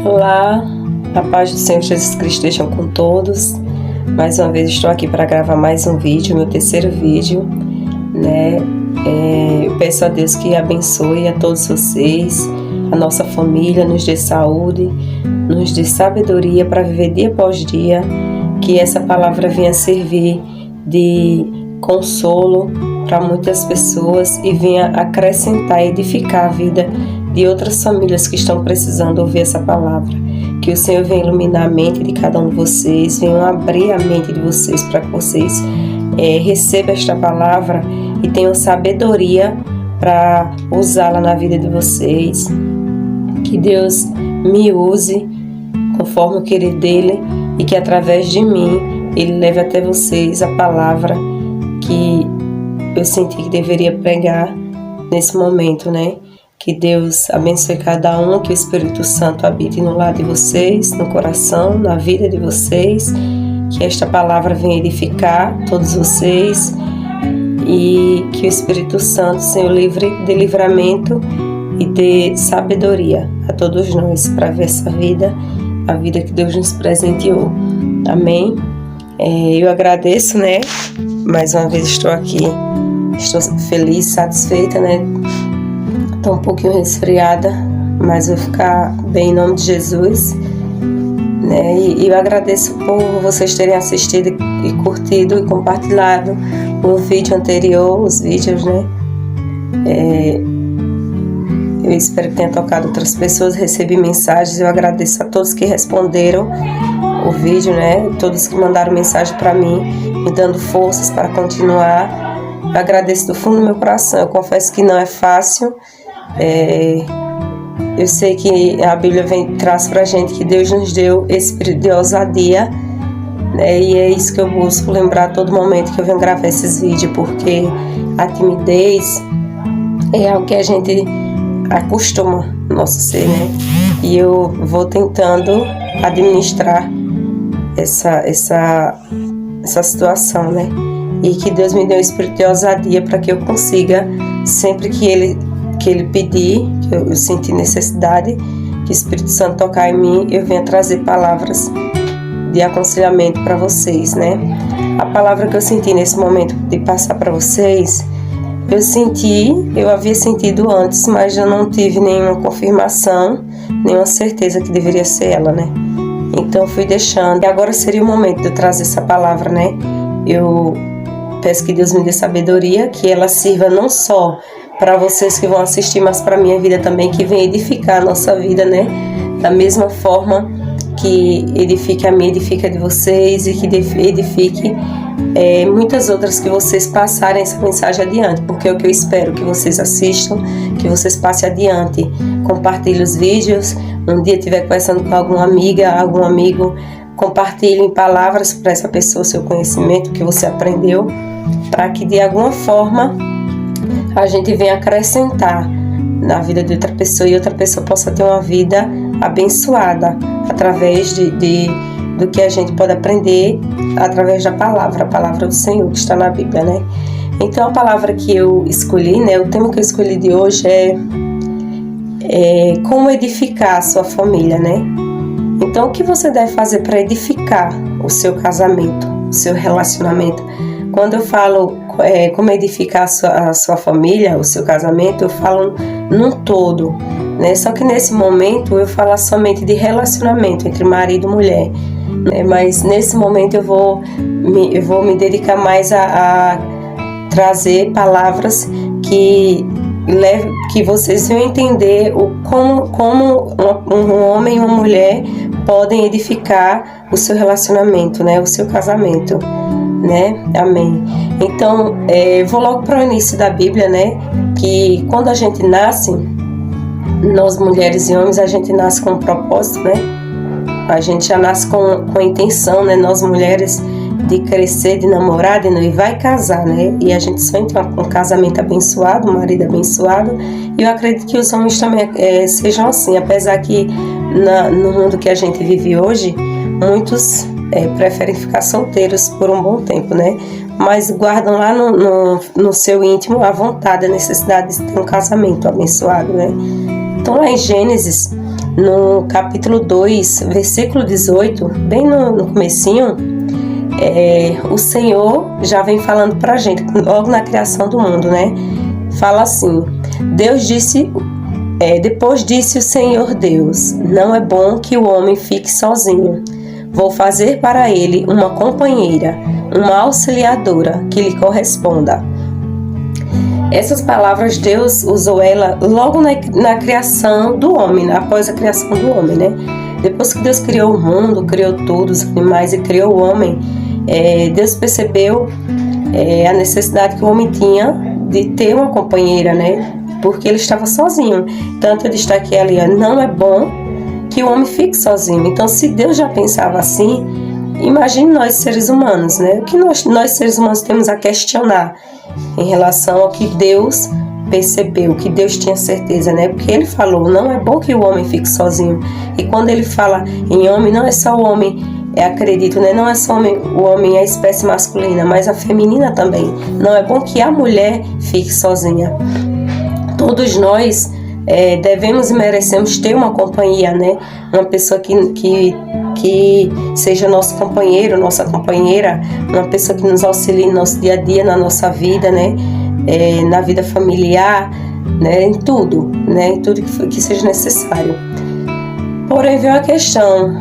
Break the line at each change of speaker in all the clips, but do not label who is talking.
Olá, a paz do Senhor Jesus Cristo esteja com todos. Mais uma vez estou aqui para gravar mais um vídeo, meu terceiro vídeo, né? Eu peço a Deus que abençoe a todos vocês, a nossa família, nos dê saúde, nos dê sabedoria para viver dia após dia, que essa palavra venha servir de consolo para muitas pessoas e venha acrescentar e edificar a vida de outras famílias que estão precisando ouvir essa palavra. Que o Senhor venha iluminar a mente de cada um de vocês, venha abrir a mente de vocês para que vocês recebam esta palavra e tenham sabedoria para usá-la na vida de vocês. Que Deus me use conforme o querer dele e que através de mim ele leve até vocês a palavra que eu senti que deveria pregar nesse momento, né? Que Deus abençoe cada um, que o Espírito Santo habite no lar de vocês, no coração, na vida de vocês, que esta palavra venha edificar todos vocês e que o Espírito Santo seja livre de livramento e de sabedoria a todos nós para ver essa vida, a vida que Deus nos presenteou. Amém? Eu agradeço, né? Mais uma vez estou aqui, estou feliz, satisfeita, né? Estou um pouquinho resfriada, mas vou ficar bem em nome de Jesus, né? E eu agradeço por vocês terem assistido e curtido e compartilhado o vídeo anterior, os vídeos, né? Eu espero que tenha tocado outras pessoas, recebi mensagens, eu agradeço a todos que responderam o vídeo, né? Todos que mandaram mensagem para mim, me dando forças para continuar. Eu agradeço do fundo do meu coração, eu confesso que não é fácil. Eu sei que a Bíblia traz pra gente que Deus nos deu espírito de ousadia, né? E é isso que eu busco lembrar a todo momento que eu venho gravar esses vídeos, porque a timidez é algo que a gente acostuma no nosso ser, né? E eu vou tentando administrar essa situação, né? E que Deus me dê um espírito de ousadia para que eu consiga, sempre que Ele pedir, que eu sentir necessidade, que o Espírito Santo tocar em mim, eu venha trazer palavras de aconselhamento para vocês, né? A palavra que eu senti nesse momento de passar para vocês, eu havia sentido antes, mas eu não tive nenhuma confirmação, nenhuma certeza que deveria ser ela, né? Então eu fui deixando, e agora seria o momento de eu trazer essa palavra, né? Eu peço que Deus me dê sabedoria, que ela sirva não só para vocês que vão assistir, mas para a minha vida também, que venha edificar a nossa vida, né? Da mesma forma que edifique a minha, edifique a de vocês e que edifique muitas outras, que vocês passarem essa mensagem adiante, porque é o que eu espero, que vocês assistam, que vocês passem adiante, compartilhem os vídeos, um dia estiver conversando com alguma amiga, algum amigo, compartilhem palavras para essa pessoa, seu conhecimento que você aprendeu, para que de alguma forma a gente venha acrescentar na vida de outra pessoa e outra pessoa possa ter uma vida abençoada através do que a gente pode aprender através da palavra, a palavra do Senhor que está na Bíblia, né? Então a palavra que eu escolhi, né? O tema que eu escolhi de hoje é como edificar a sua família, né? Então o que você deve fazer para edificar o seu casamento, o seu relacionamento? Quando eu falo como edificar a sua família, o seu casamento, eu falo num todo, né? Só que nesse momento eu falo somente de relacionamento entre marido e mulher, né? Mas nesse momento eu vou me dedicar mais a trazer palavras que vocês vão entender como um homem e uma mulher podem edificar o seu relacionamento, né? O seu casamento, né? Amém. Então, vou logo para o início da Bíblia, né? Que quando a gente nasce, nós mulheres e homens, a gente nasce com um propósito, né? A gente já nasce com a intenção, né? Nós mulheres, de crescer, de namorar, de noivar e casar, né? E a gente só entra com um casamento abençoado, um marido abençoado. E eu acredito que os homens também sejam assim, apesar que no mundo que a gente vive hoje, muitos preferem ficar solteiros por um bom tempo, né? Mas guardam lá no seu íntimo a vontade, a necessidade de ter um casamento abençoado, né? Então lá em Gênesis no capítulo 2, versículo 18, bem no comecinho, o Senhor já vem falando pra gente, logo na criação do mundo, né? Fala assim: Deus disse, depois disse o Senhor Deus: não é bom que o homem fique sozinho. Vou fazer para ele uma companheira, uma auxiliadora que lhe corresponda. Essas palavras Deus usou ela logo na criação do homem, após a criação do homem, né? Depois que Deus criou o mundo, criou tudo, os animais e criou o homem, Deus percebeu a necessidade que o homem tinha de ter uma companheira, né? Porque ele estava sozinho. Tanto ele está aqui ali, não é bom que o homem fique sozinho. Então, se Deus já pensava assim, imagine nós seres humanos, né? O que nós seres humanos temos a questionar em relação ao que Deus percebeu, que Deus tinha certeza, né? Porque ele falou, não é bom que o homem fique sozinho. E quando ele fala em homem, não é só o homem, acredito, né? Não é só o homem, a espécie masculina, mas a feminina também. Não é bom que a mulher fique sozinha. Todos nós devemos e merecemos ter uma companhia, né? Uma pessoa que seja nosso companheiro, nossa companheira, uma pessoa que nos auxilie no nosso dia a dia, na nossa vida, né? Na vida familiar, né? Em tudo, né? Em tudo que seja necessário. Porém, veio a questão,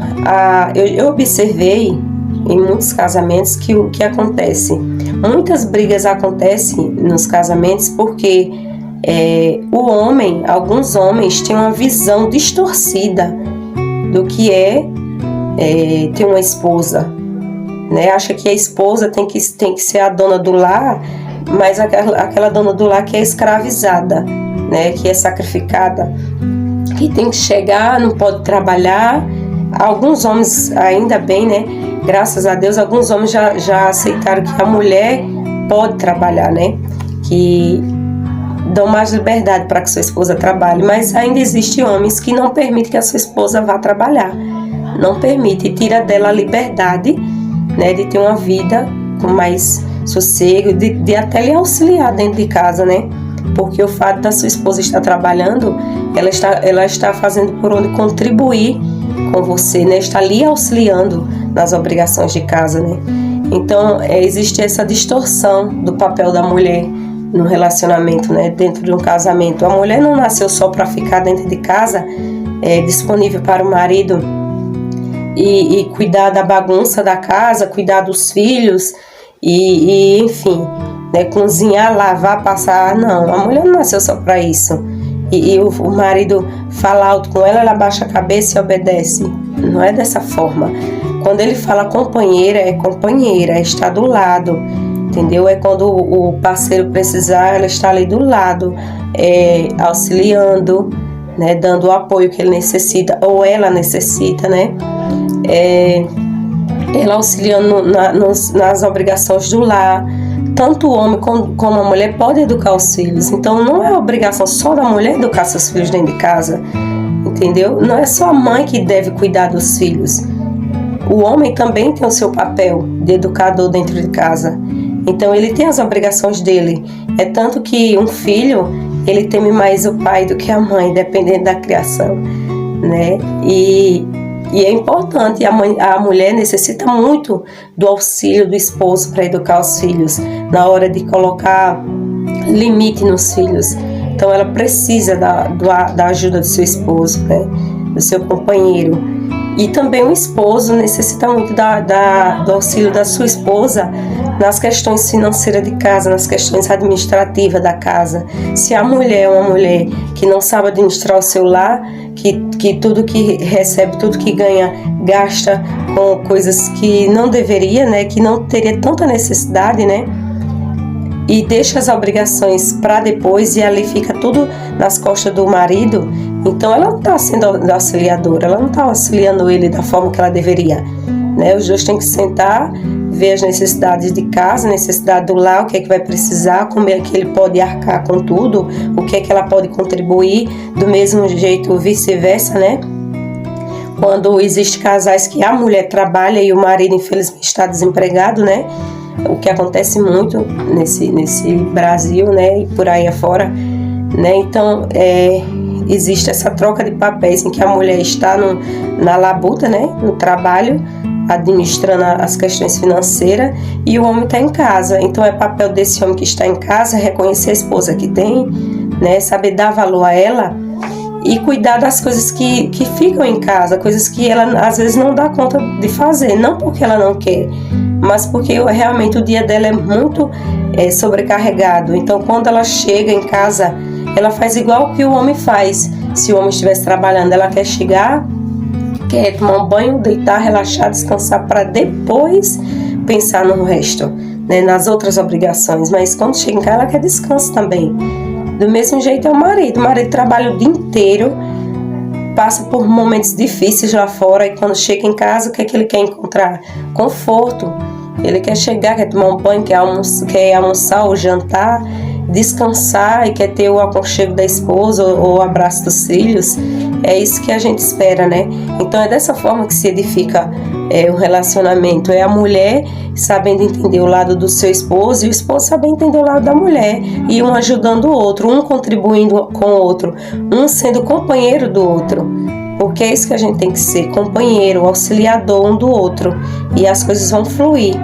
eu observei em muitos casamentos que o que acontece, muitas brigas acontecem nos casamentos porque alguns homens têm uma visão distorcida do que ter uma esposa, né? Acha que a esposa tem que ser a dona do lar, mas aquela dona do lar que é escravizada, né? Que é sacrificada, que tem que chegar, não pode trabalhar. Alguns homens, ainda bem, né? Graças a Deus, alguns homens já aceitaram que a mulher pode trabalhar, né? Que dão mais liberdade para que sua esposa trabalhe, mas ainda existem homens que não permitem que a sua esposa vá trabalhar. Não permite, e tira dela a liberdade, né, de ter uma vida com mais sossego, de até lhe auxiliar dentro de casa, né? Porque o fato da sua esposa estar trabalhando, ela está fazendo por onde contribuir com você, né? Está lhe auxiliando nas obrigações de casa, né? Então, existe essa distorção do papel da mulher no relacionamento, né? Dentro de um casamento. A mulher não nasceu só para ficar dentro de casa, disponível para o marido e cuidar da bagunça da casa, cuidar dos filhos e enfim, né? Cozinhar, lavar, passar. Não, a mulher não nasceu só para isso. E o marido fala alto com ela, ela baixa a cabeça e obedece. Não é dessa forma. Quando ele fala companheira, é companheira, é estar do lado, entendeu? É quando o parceiro precisar, ela está ali do lado, auxiliando, né? Dando o apoio que ele necessita, ou ela necessita, né? Ela auxiliando nas obrigações do lar. Tanto o homem como a mulher pode educar os filhos. Então não é obrigação só da mulher educar seus filhos dentro de casa, entendeu? Não é só a mãe que deve cuidar dos filhos. O homem também tem o seu papel de educador dentro de casa. Então ele tem as obrigações dele. É tanto que um filho, ele teme mais o pai do que a mãe, dependendo da criação, né? E é importante, a mulher necessita muito do auxílio do esposo para educar os filhos, na hora de colocar limite nos filhos. Então ela precisa da ajuda do seu esposo, né? Do seu companheiro. E também o esposo necessita muito do auxílio da sua esposa nas questões financeiras de casa, nas questões administrativas da casa. Se a mulher é uma mulher que não sabe administrar o seu lar, que tudo que recebe, tudo que ganha, gasta com coisas que não deveria, né, que não teria tanta necessidade, né, e deixa as obrigações para depois e ali fica tudo nas costas do marido, então ela não está sendo auxiliadora, ela não está auxiliando ele da forma que ela deveria, né? Os dois têm que sentar, ver as necessidades de casa, necessidade do lar, o que é que vai precisar, como é que ele pode arcar com tudo, o que é que ela pode contribuir, do mesmo jeito vice-versa, né? Quando existe casais que a mulher trabalha e o marido infelizmente está desempregado, né? O que acontece muito nesse Brasil, né? E por aí afora, né? Então, existe essa troca de papéis em que a mulher está na labuta, né, no trabalho, administrando as questões financeiras, e o homem está em casa. Então é papel desse homem que está em casa reconhecer a esposa que tem, né, saber dar valor a ela e cuidar das coisas que ficam em casa, coisas que ela às vezes não dá conta de fazer, não porque ela não quer, mas porque realmente o dia dela é muito sobrecarregado. Então quando ela chega em casa, ela faz igual que o homem faz. Se o homem estivesse trabalhando, ela quer chegar, quer tomar um banho, deitar, relaxar, descansar para depois pensar no resto, né, nas outras obrigações. Mas quando chega em casa, ela quer descanso também. Do mesmo jeito é o marido trabalha o dia inteiro, passa por momentos difíceis lá fora, e quando chega em casa, o que é que ele quer encontrar? Conforto. Ele quer chegar, quer tomar um banho, quer almoçar ou jantar, descansar, e quer ter o aconchego da esposa ou o abraço dos filhos. É isso que a gente espera, né? Então é dessa forma que se edifica um relacionamento. É a mulher sabendo entender o lado do seu esposo e o esposo sabendo entender o lado da mulher, e um ajudando o outro, um contribuindo com o outro, um sendo companheiro do outro. Porque é isso que a gente tem que ser, companheiro, auxiliador um do outro, e as coisas vão fluir.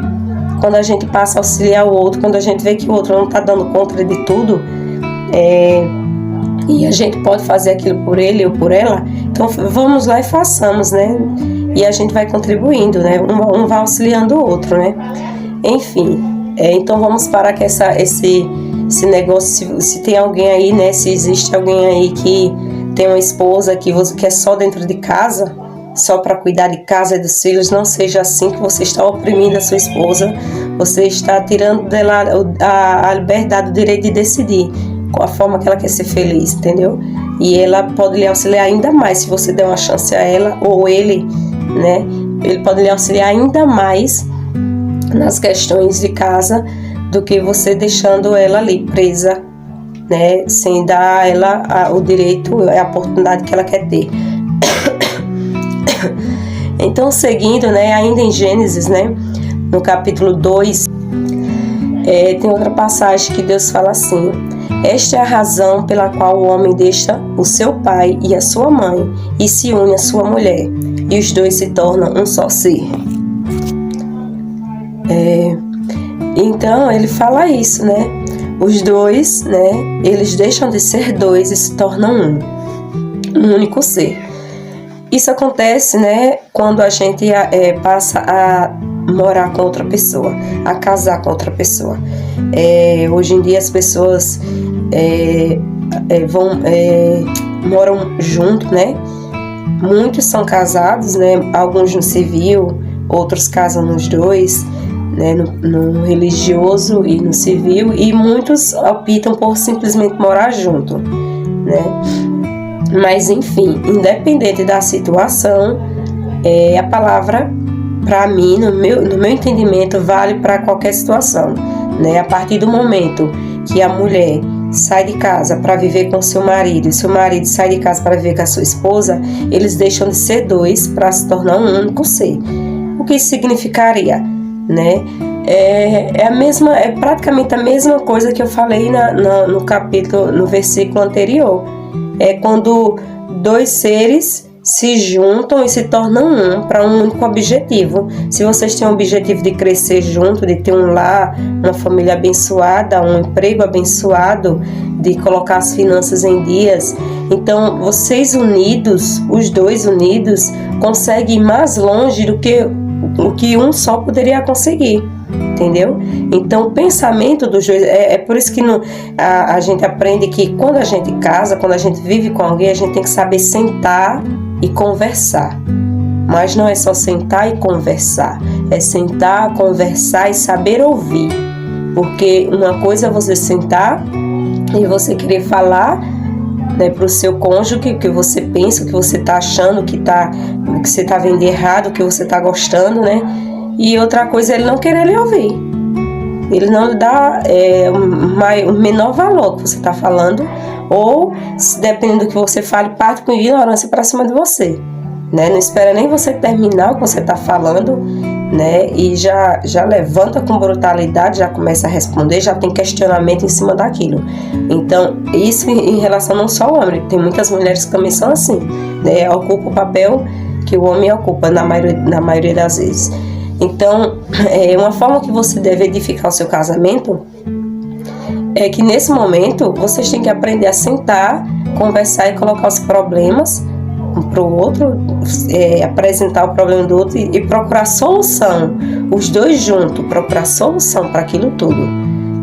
Quando a gente passa a auxiliar o outro, quando a gente vê que o outro não está dando conta de tudo, e a gente pode fazer aquilo por ele ou por ela, então vamos lá e façamos, né? E a gente vai contribuindo, né? Um vai auxiliando o outro, né? Enfim, então vamos parar com esse negócio. Se tem alguém aí, né? Se existe alguém aí que tem uma esposa que é só dentro de casa, só para cuidar de casa e dos filhos, não seja assim, que você está oprimindo a sua esposa, você está tirando dela a liberdade, o direito de decidir com a forma que ela quer ser feliz, entendeu? E ela pode lhe auxiliar ainda mais se você der uma chance a ela ou ele, né? Ele pode lhe auxiliar ainda mais nas questões de casa do que você deixando ela ali presa, né? Sem dar a ela o direito, a oportunidade que ela quer ter. Então, seguindo, né, ainda em Gênesis, né, no capítulo 2, tem outra passagem que Deus fala assim: esta é a razão pela qual o homem deixa o seu pai e a sua mãe e se une à sua mulher, e os dois se tornam um só ser. Então ele fala isso, né? Os dois, né, eles deixam de ser dois e se tornam um único ser. Isso acontece, né, quando a gente passa a morar com outra pessoa, a casar com outra pessoa. Hoje em dia as pessoas moram junto, né? Muitos são casados, né? Alguns no civil, outros casam nos dois, né? No religioso e no civil, e muitos optam por simplesmente morar junto, né? Mas enfim, independente da situação, a palavra, para mim, no meu entendimento, vale para qualquer situação, né? A partir do momento que a mulher sai de casa para viver com seu marido, e seu marido sai de casa para viver com a sua esposa, eles deixam de ser dois para se tornar um único ser. O que isso significaria, né? É praticamente a mesma coisa que eu falei no versículo anterior. É quando dois seres se juntam e se tornam um para um único objetivo. Se vocês têm o objetivo de crescer junto, de ter um lar, uma família abençoada, um emprego abençoado, de colocar as finanças em dias, então vocês unidos, os dois unidos, conseguem ir mais longe do que o que um só poderia conseguir. Entendeu? Então o pensamento dos dois, por isso que a gente aprende que quando a gente casa, quando a gente vive com alguém, a gente tem que saber sentar e conversar. Mas não é só sentar e conversar, é sentar, conversar e saber ouvir. Porque uma coisa é você sentar e você querer falar, né, para o seu cônjuge o que você pensa, o que você está achando, o que você está vendo errado, o que você está gostando, né? E outra coisa é ele não querer lhe ouvir. Ele não lhe dá o menor valor que você está falando, ou, dependendo do que você fale, parte com ignorância para cima de você, né? Não espera nem você terminar o que você está falando, né? E já levanta com brutalidade, já começa a responder, já tem questionamento em cima daquilo. Então, isso em relação não só ao homem, tem muitas mulheres que também são assim, né? Ocupa o papel que o homem ocupa na maioria das vezes. Então, uma forma que você deve edificar o seu casamento é que nesse momento vocês têm que aprender a sentar, conversar e colocar os problemas um para o outro, apresentar o problema do outro e procurar solução, os dois juntos, procurar solução para aquilo tudo,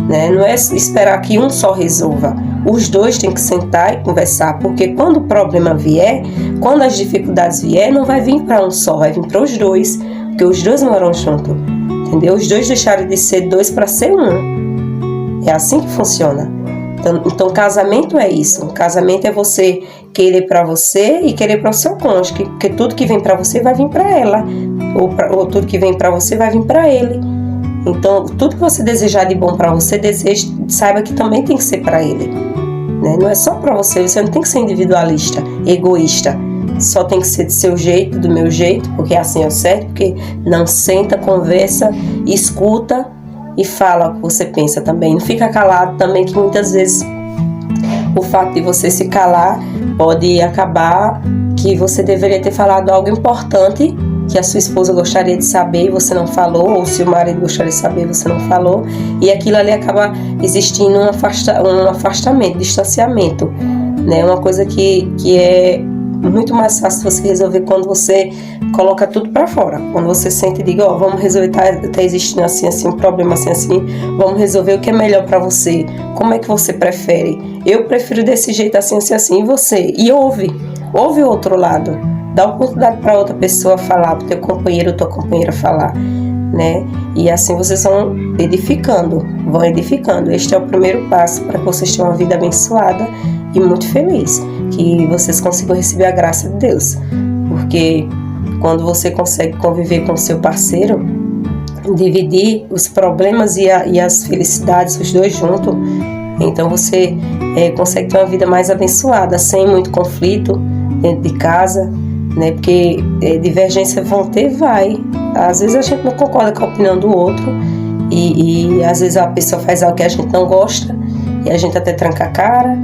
né? Não é esperar que um só resolva, os dois têm que sentar e conversar, porque quando o problema vier, quando as dificuldades vier, não vai vir para um só, vai vir para os dois, porque os dois moram juntos, entendeu? Os dois deixaram de ser dois para ser um, é assim que funciona. Então, casamento é isso. Casamento é você querer para você e querer para o seu cônjuge, porque tudo que vem para você vai vir para ela, ou tudo que vem para você vai vir para ele. Então, tudo que você desejar de bom para você, saiba que também tem que ser para ele, né? Não é só para você, você não tem que ser individualista, egoísta. Só tem que ser do seu jeito, do meu jeito, porque assim é o certo, porque não senta, conversa, escuta e fala o que você pensa também. Não fica calado também, que muitas vezes o fato de você se calar pode acabar que você deveria ter falado algo importante que a sua esposa gostaria de saber e você não falou, ou se o marido gostaria de saber e você não falou, e aquilo ali acaba existindo um afastamento, distanciamento, né? Uma coisa que é muito mais fácil você resolver quando você coloca tudo para fora. Quando você sente e diga, vamos resolver, tá existindo assim, um problema assim, vamos resolver o que é melhor para você. Como é que você prefere? Eu prefiro desse jeito assim, e você? E ouve o outro lado. Dá oportunidade para outra pessoa falar, para o teu companheiro ou tua companheira falar, né? E assim vocês vão edificando. Este é o primeiro passo para que vocês tenham uma vida abençoada e muito feliz, que vocês consigam receber a graça de Deus, porque quando você consegue conviver com o seu parceiro, dividir os problemas e as felicidades, os dois juntos, então você consegue ter uma vida mais abençoada, sem muito conflito dentro de casa, né? Porque divergência vai. Às vezes a gente não concorda com a opinião do outro e às vezes a pessoa faz algo que a gente não gosta e a gente até tranca a cara,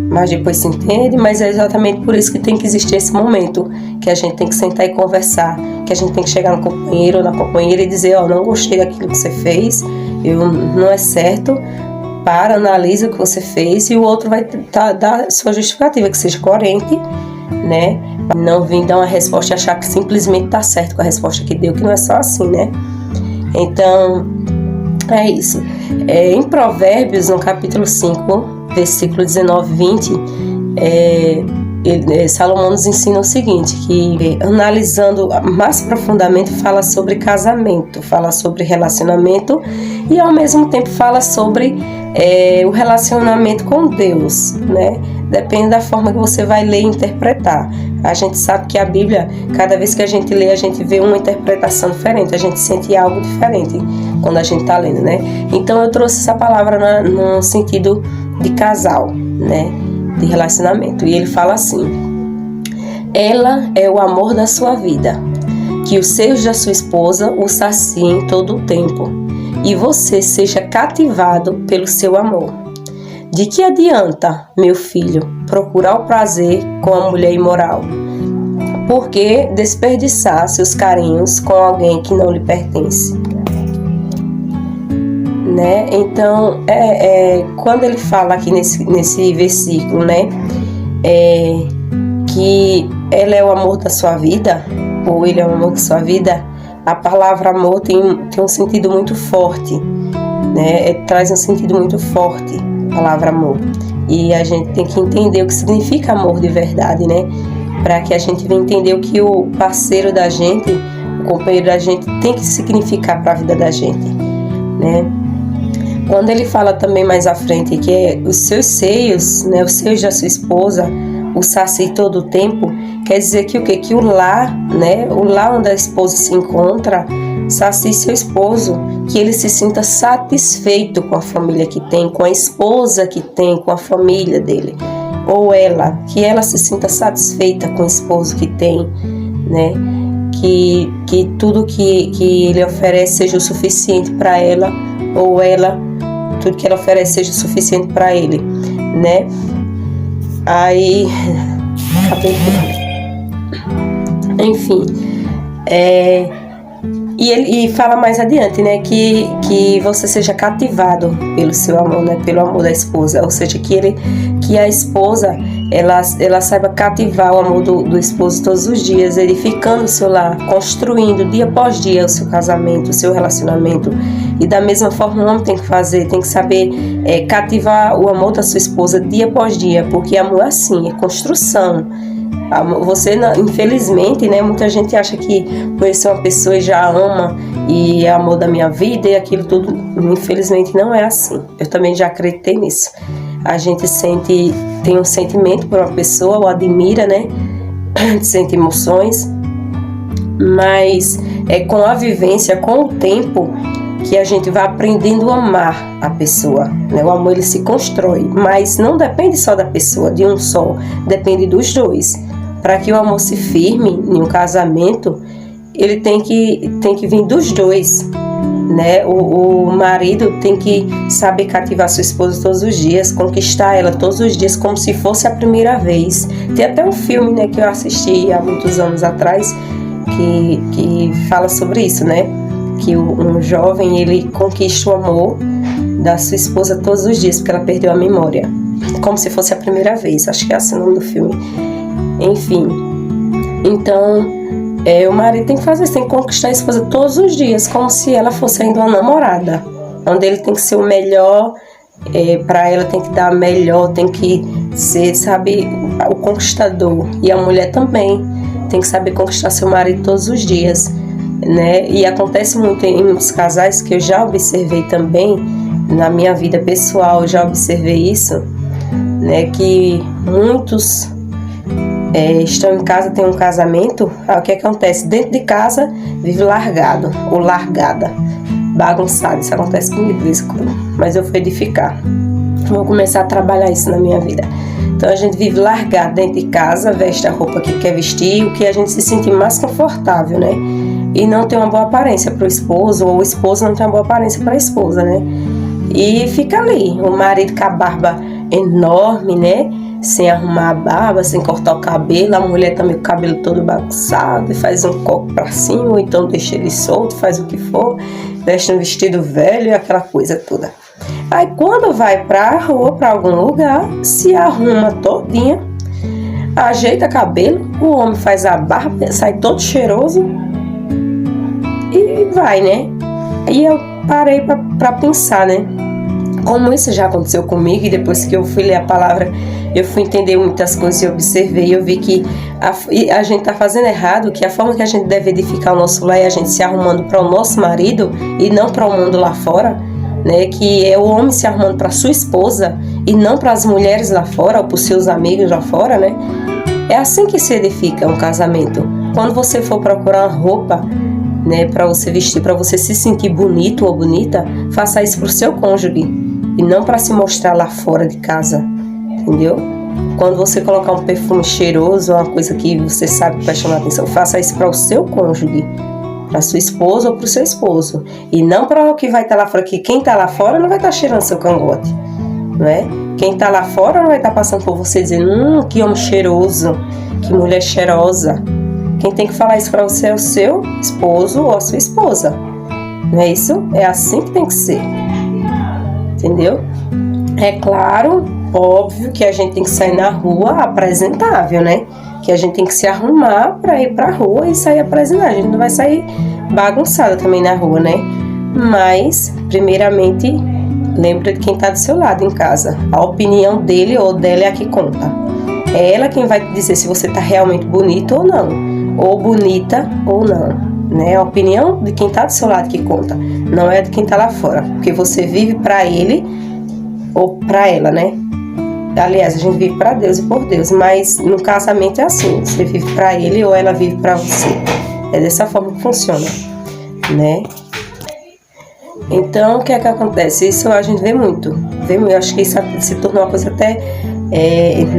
mas depois se entende. Mas é exatamente por isso que tem que existir esse momento, que a gente tem que sentar e conversar, que a gente tem que chegar no companheiro ou na companheira e dizer, não gostei daquilo que você fez, não é certo, analisa o que você fez, e o outro vai dar sua justificativa, que seja coerente, né? Não vir dar uma resposta e achar que simplesmente está certo com a resposta que deu, que não é só assim, né? Então, é isso. Em Provérbios, no capítulo 5, versículo 19 e 20, Salomão nos ensina o seguinte, que analisando mais profundamente fala sobre casamento, fala sobre relacionamento e ao mesmo tempo fala sobre o relacionamento com Deus, né? Depende da forma que você vai ler e interpretar. A gente sabe que a Bíblia, cada vez que a gente lê, a gente vê uma interpretação diferente, a gente sente algo diferente quando a gente está lendo, né? Então eu trouxe essa palavra no sentido de casal, né? De relacionamento. E ele fala assim: ela é o amor da sua vida, que os seios da sua esposa o saciem todo o tempo, e você seja cativado pelo seu amor. De que adianta, meu filho, procurar o prazer com a mulher imoral? Por que desperdiçar seus carinhos com alguém que não lhe pertence? Né? Então, quando ele fala aqui nesse versículo, né, que ela é o amor da sua vida, ou ele é o amor da sua vida, a palavra amor tem um sentido muito forte, né? Traz um sentido muito forte a palavra amor. E a gente tem que entender o que significa amor de verdade, né? Para que a gente venha entender o que o parceiro da gente, o companheiro da gente, tem que significar para a vida da gente, né? Quando ele fala também mais à frente que os seus seios, né, os seios da sua esposa, o saci todo o tempo, quer dizer que o quê? Que o lar, né, o lar onde a esposa se encontra, saci seu esposo, que ele se sinta satisfeito com a família que tem, com a esposa que tem, com a família dele. Ou ela, que ela se sinta satisfeita com o esposo que tem, né? que tudo que ele oferece seja o suficiente para ela, ou ela, tudo que ela oferece seja o suficiente para ele, né? Aí, enfim, e fala mais adiante, né, que você seja cativado pelo seu amor, né, pelo amor da esposa, ou seja, que a esposa, ela saiba cativar o amor do esposo todos os dias, edificando o seu lar, construindo dia após dia o seu casamento, o seu relacionamento. E da mesma forma o homem tem que fazer, tem que saber cativar o amor da sua esposa dia após dia, porque amor é assim, é construção. Você, infelizmente, né, muita gente acha que conhecer uma pessoa e já ama e é amor da minha vida e aquilo tudo, infelizmente não é assim. Eu também já acreditei nisso. A gente tem um sentimento por uma pessoa, ou admira, né, sente emoções, mas é com a vivência, com o tempo, que a gente vai aprendendo a amar a pessoa, né? O amor, ele se constrói, mas não depende só da pessoa, de um só, depende dos dois. Para que o amor se firme em um casamento, ele tem que vir dos dois, né? O marido tem que saber cativar sua esposa todos os dias, conquistar ela todos os dias como se fosse a primeira vez. Tem até um filme, né, que eu assisti há muitos anos atrás que fala sobre isso, né? Que um jovem, ele conquista o amor da sua esposa todos os dias, porque ela perdeu a memória, como se fosse a primeira vez. Acho que é assim o nome do filme. Enfim, então o marido tem que fazer isso, tem que conquistar a esposa todos os dias, como se ela fosse ainda uma namorada, onde ele tem que ser o melhor, para ela tem que dar melhor, tem que ser, sabe, o conquistador. E a mulher também tem que saber conquistar seu marido todos os dias, né? E acontece muito em muitos casais, que eu já observei também na minha vida pessoal, já observei isso, né? Que muitos estão em casa, tem um casamento, o que acontece? Dentro de casa vive largado ou largada, bagunçado. Isso acontece comigo de vez em quando, mas eu vou edificar, vou começar a trabalhar isso na minha vida. Então a gente vive largado dentro de casa, veste a roupa que quer vestir, o que a gente se sente mais confortável, né? E não tem uma boa aparência para o esposo, ou o esposo não tem uma boa aparência para a esposa, né? E fica ali, o marido com a barba enorme, né? Sem arrumar a barba, sem cortar o cabelo, a mulher também com o cabelo todo bagunçado, e faz um coque pra cima, ou então deixa ele solto, faz o que for, veste um vestido velho e aquela coisa toda. Aí quando vai pra rua, pra algum lugar, se arruma todinha, ajeita cabelo, o homem faz a barba, sai todo cheiroso e vai, né? E eu parei pra pensar, né? Como isso já aconteceu comigo, e depois que eu fui ler a palavra, eu fui entender muitas coisas e observei, eu vi que a gente tá fazendo errado, que a forma que a gente deve edificar o nosso lar é a gente se arrumando para o nosso marido e não para o mundo lá fora, né? Que é o homem se arrumando para sua esposa e não para as mulheres lá fora ou para os seus amigos lá fora, né? É assim que se edifica um casamento. Quando você for procurar uma roupa, né, para você vestir, para você se sentir bonito ou bonita, faça isso pro seu cônjuge e não para se mostrar lá fora de casa, entendeu? Quando você colocar um perfume cheiroso, uma coisa que você sabe que vai chamar atenção, faça isso para o seu cônjuge, para sua esposa ou para o seu esposo, e não para o que vai estar lá fora, que quem está lá fora não vai estar cheirando seu cangote, não é? Quem está lá fora não vai estar passando por você dizendo, que homem cheiroso, que mulher cheirosa. Quem tem que falar isso para você é o seu esposo ou a sua esposa. Não é isso? É assim que tem que ser. Entendeu? É claro, óbvio que a gente tem que sair na rua apresentável, né? Que a gente tem que se arrumar para ir pra rua e sair apresentável. A gente não vai sair bagunçada também na rua, né? Mas, primeiramente, lembra de quem tá do seu lado em casa. A opinião dele ou dela é a que conta. É ela quem vai dizer se você tá realmente bonito ou não. Ou bonita ou não, né? A opinião de quem tá do seu lado que conta, não é de quem tá lá fora, porque você vive para ele ou para ela, né? Aliás, a gente vive para Deus e por Deus, mas no casamento é assim, você vive para ele ou ela vive para você. É dessa forma que funciona, né? Então, o que é que acontece? Isso a gente vê muito. Eu acho que isso se tornou uma coisa até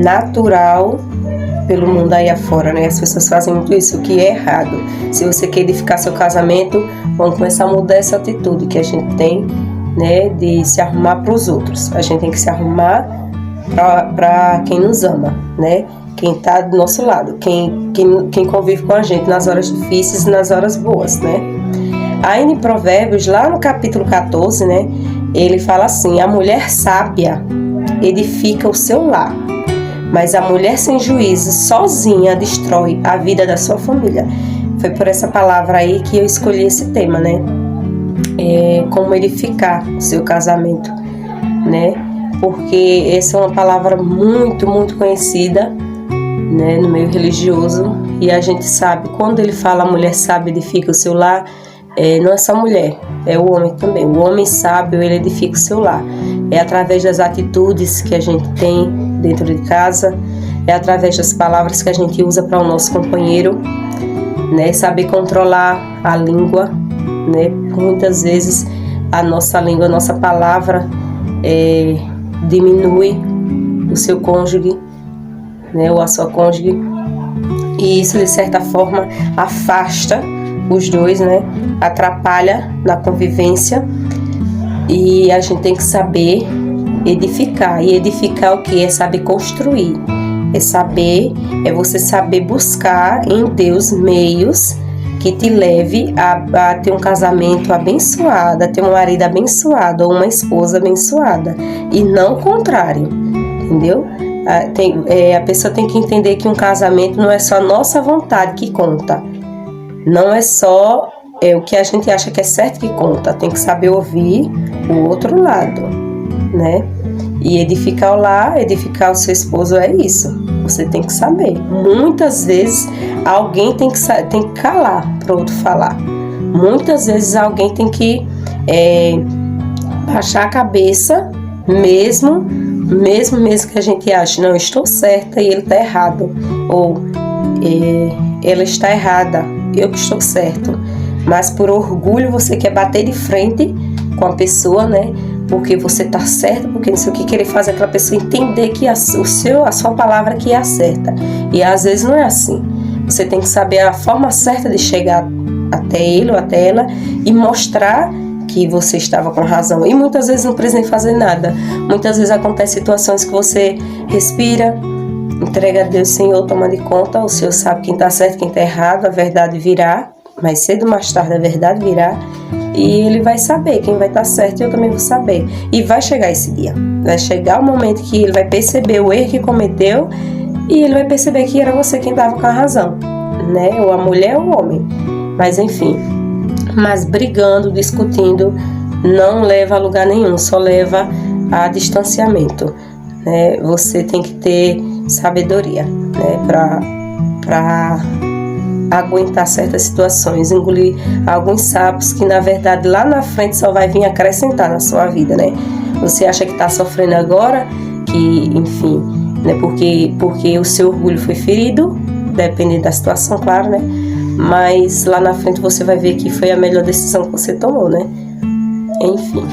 natural pelo mundo aí afora, né? As pessoas fazem muito isso, o que é errado. Se você quer edificar seu casamento, vamos começar a mudar essa atitude que a gente tem, né, de se arrumar para os outros. A gente tem que se arrumar para quem nos ama, né? Quem está do nosso lado, quem convive com a gente nas horas difíceis e nas horas boas, né? Aí em Provérbios, lá no capítulo 14, né, ele fala assim: a mulher sábia edifica o seu lar, mas a mulher sem juízo sozinha destrói a vida da sua família. Foi por essa palavra aí que eu escolhi esse tema, né? Como edificar o seu casamento, né? Porque essa é uma palavra muito, muito conhecida, né, no meio religioso, e a gente sabe, quando ele fala a mulher sábia edifica o seu lar, não é só a mulher, é o homem também. O homem sábio, ele edifica o seu lar. É através das atitudes que a gente tem dentro de casa, é através das palavras que a gente usa para o nosso companheiro, né? Saber controlar a língua, né? Muitas vezes a nossa língua, a nossa palavra diminui o seu cônjuge, né? Ou a sua cônjuge, e isso de certa forma afasta os dois, né? Atrapalha na convivência, e a gente tem que saber edificar. E edificar o que? É saber construir, é você saber buscar em Deus meios que te leve a ter um casamento abençoado, a ter um marido abençoado ou uma esposa abençoada, e não o contrário, entendeu? A pessoa tem que entender que um casamento não é só nossa vontade que conta, não é só o que a gente acha que é certo que conta. Tem que saber ouvir o outro lado, né? E edificar o lar, edificar o seu esposo, é isso. Você tem que saber. Muitas vezes alguém tem que calar para o outro falar. Muitas vezes alguém tem que baixar a cabeça, mesmo que a gente ache, não, eu estou certa e ele está errado, ou ela está errada, eu que estou certo, mas por orgulho você quer bater de frente com a pessoa, né? Porque você está certo, porque não sei o que, querer fazer aquela pessoa entender que a sua palavra que é a certa, e às vezes não é assim. Você tem que saber a forma certa de chegar até ele ou até ela e mostrar que você estava com razão. E muitas vezes não precisa nem fazer nada. Muitas vezes acontecem situações que você respira, entrega a Deus: Senhor, toma de conta, o Senhor sabe quem está certo, quem está errado, a verdade virá, mais cedo ou mais tarde a verdade virá, e ele vai saber quem vai estar certo, e eu também vou saber. E vai chegar esse dia, vai chegar o momento que ele vai perceber o erro que cometeu, e ele vai perceber que era você quem estava com a razão, né? Ou a mulher ou o homem, mas enfim. Mas brigando, discutindo, não leva a lugar nenhum, só leva a distanciamento, né? Você tem que ter sabedoria, né? Para aguentar certas situações, engolir alguns sapos que na verdade lá na frente só vai vir acrescentar na sua vida, né? Você acha que está sofrendo agora, que enfim, né? Porque o seu orgulho foi ferido, dependendo da situação, claro, né? Mas lá na frente você vai ver que foi a melhor decisão que você tomou, né? Enfim.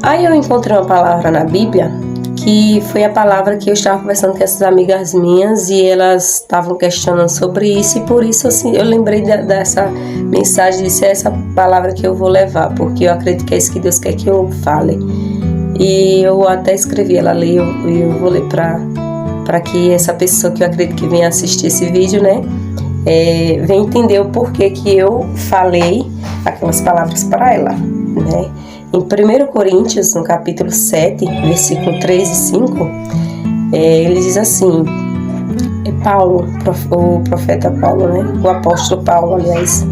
Aí eu encontrei uma palavra na Bíblia, que foi a palavra que eu estava conversando com essas amigas minhas, e elas estavam questionando sobre isso, e por isso assim, eu lembrei dessa mensagem, disse: é essa palavra que eu vou levar, porque eu acredito que é isso que Deus quer que eu fale. E eu até escrevi, ela leu, e eu vou ler para que essa pessoa que eu acredito que venha assistir esse vídeo, né, venha entender o porquê que eu falei aquelas palavras para ela, né. Em 1 Coríntios, no capítulo 7, versículo 3 e 5, ele diz assim, Paulo, o profeta Paulo, né, o apóstolo Paulo, aliás,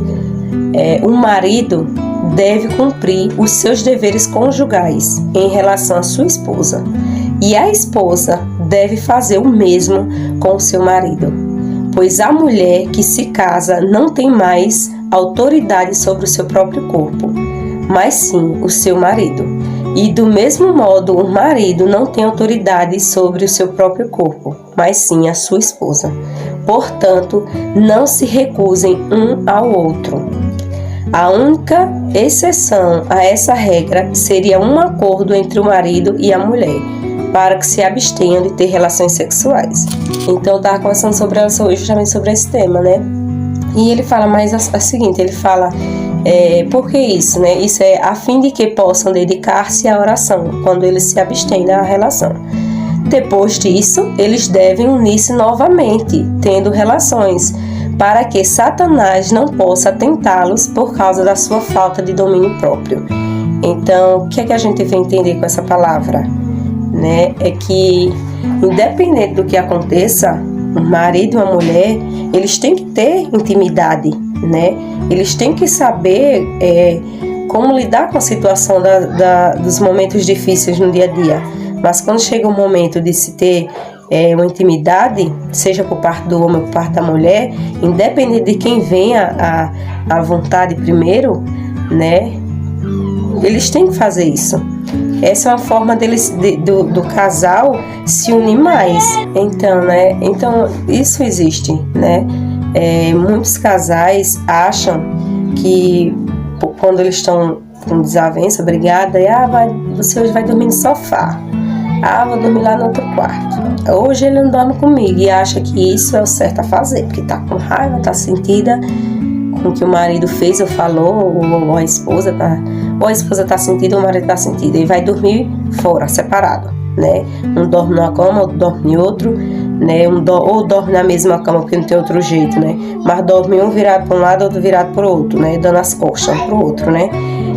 um marido deve cumprir os seus deveres conjugais em relação à sua esposa, e a esposa deve fazer o mesmo com o seu marido, pois a mulher que se casa não tem mais autoridade sobre o seu próprio corpo, mas sim o seu marido. E do mesmo modo, o marido não tem autoridade sobre o seu próprio corpo, mas sim a sua esposa. Portanto, não se recusem um ao outro. A única exceção a essa regra seria um acordo entre o marido e a mulher.
para que se abstenham de ter relações sexuais.
Então, eu estava conversando justamente sobre esse tema, né? E ele fala mais a seguinte, ele fala, por que isso, né? Isso é a fim de que possam dedicar-se à oração, quando eles se abstêm da relação. Depois disso, eles devem unir-se novamente, tendo relações, para que Satanás não possa tentá-los por causa da sua falta de domínio próprio. Então, o que é que a gente vem entender com essa palavra? Né? É que, independente do que aconteça, um marido e uma mulher, eles têm que ter intimidade, né? Eles têm que saber como lidar com a situação dos momentos difíceis no dia a dia. Mas quando chega o momento de se ter uma intimidade, seja por parte do homem ou por parte da mulher, independente de quem venha a vontade primeiro, né? Eles têm que fazer isso. Essa é uma forma do casal se unir mais. Então, né? Então, isso existe, né? Muitos casais acham que quando eles estão com desavença, brigada, você hoje vai dormir no sofá. Vou dormir lá no outro quarto. Hoje ele não dorme comigo e acha que isso é o certo a fazer, porque tá com raiva, tá sentida com o que o marido fez ou falou, ou a esposa tá sentida ou o marido tá sentido, e vai dormir fora, separado, né? Um dorme numa cama, outro dorme em outro, né? Ou dorme na mesma cama, porque não tem outro jeito, né? Mas dorme um virado para um lado, outro virado para o outro, né? Dando as costas um para o outro, né?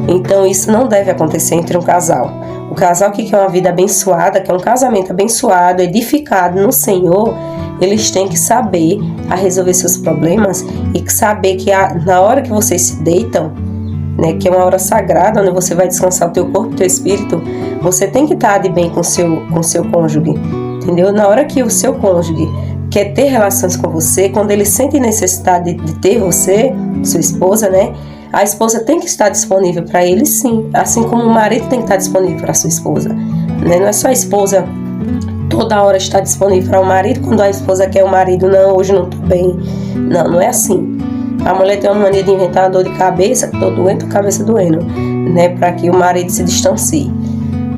Então isso não deve acontecer entre um casal. O casal que quer uma vida abençoada, que é um casamento abençoado, edificado no Senhor, eles têm que saber a resolver seus problemas e que saber que na hora que vocês se deitam, né, que é uma hora sagrada, onde você vai descansar o teu corpo e o teu espírito, você tem que estar de bem com o seu cônjuge, entendeu? Na hora que o seu cônjuge quer ter relações com você, quando ele sente necessidade de ter você, sua esposa, né? A esposa tem que estar disponível para ele, sim, assim como o marido tem que estar disponível para a sua esposa, né? Não é só a esposa toda hora estar disponível para o marido, quando a esposa quer o marido, não, hoje não estou bem. Não é assim. A mulher tem uma mania de inventar uma dor de cabeça, tô doendo, cabeça doendo, né? Para que o marido se distancie,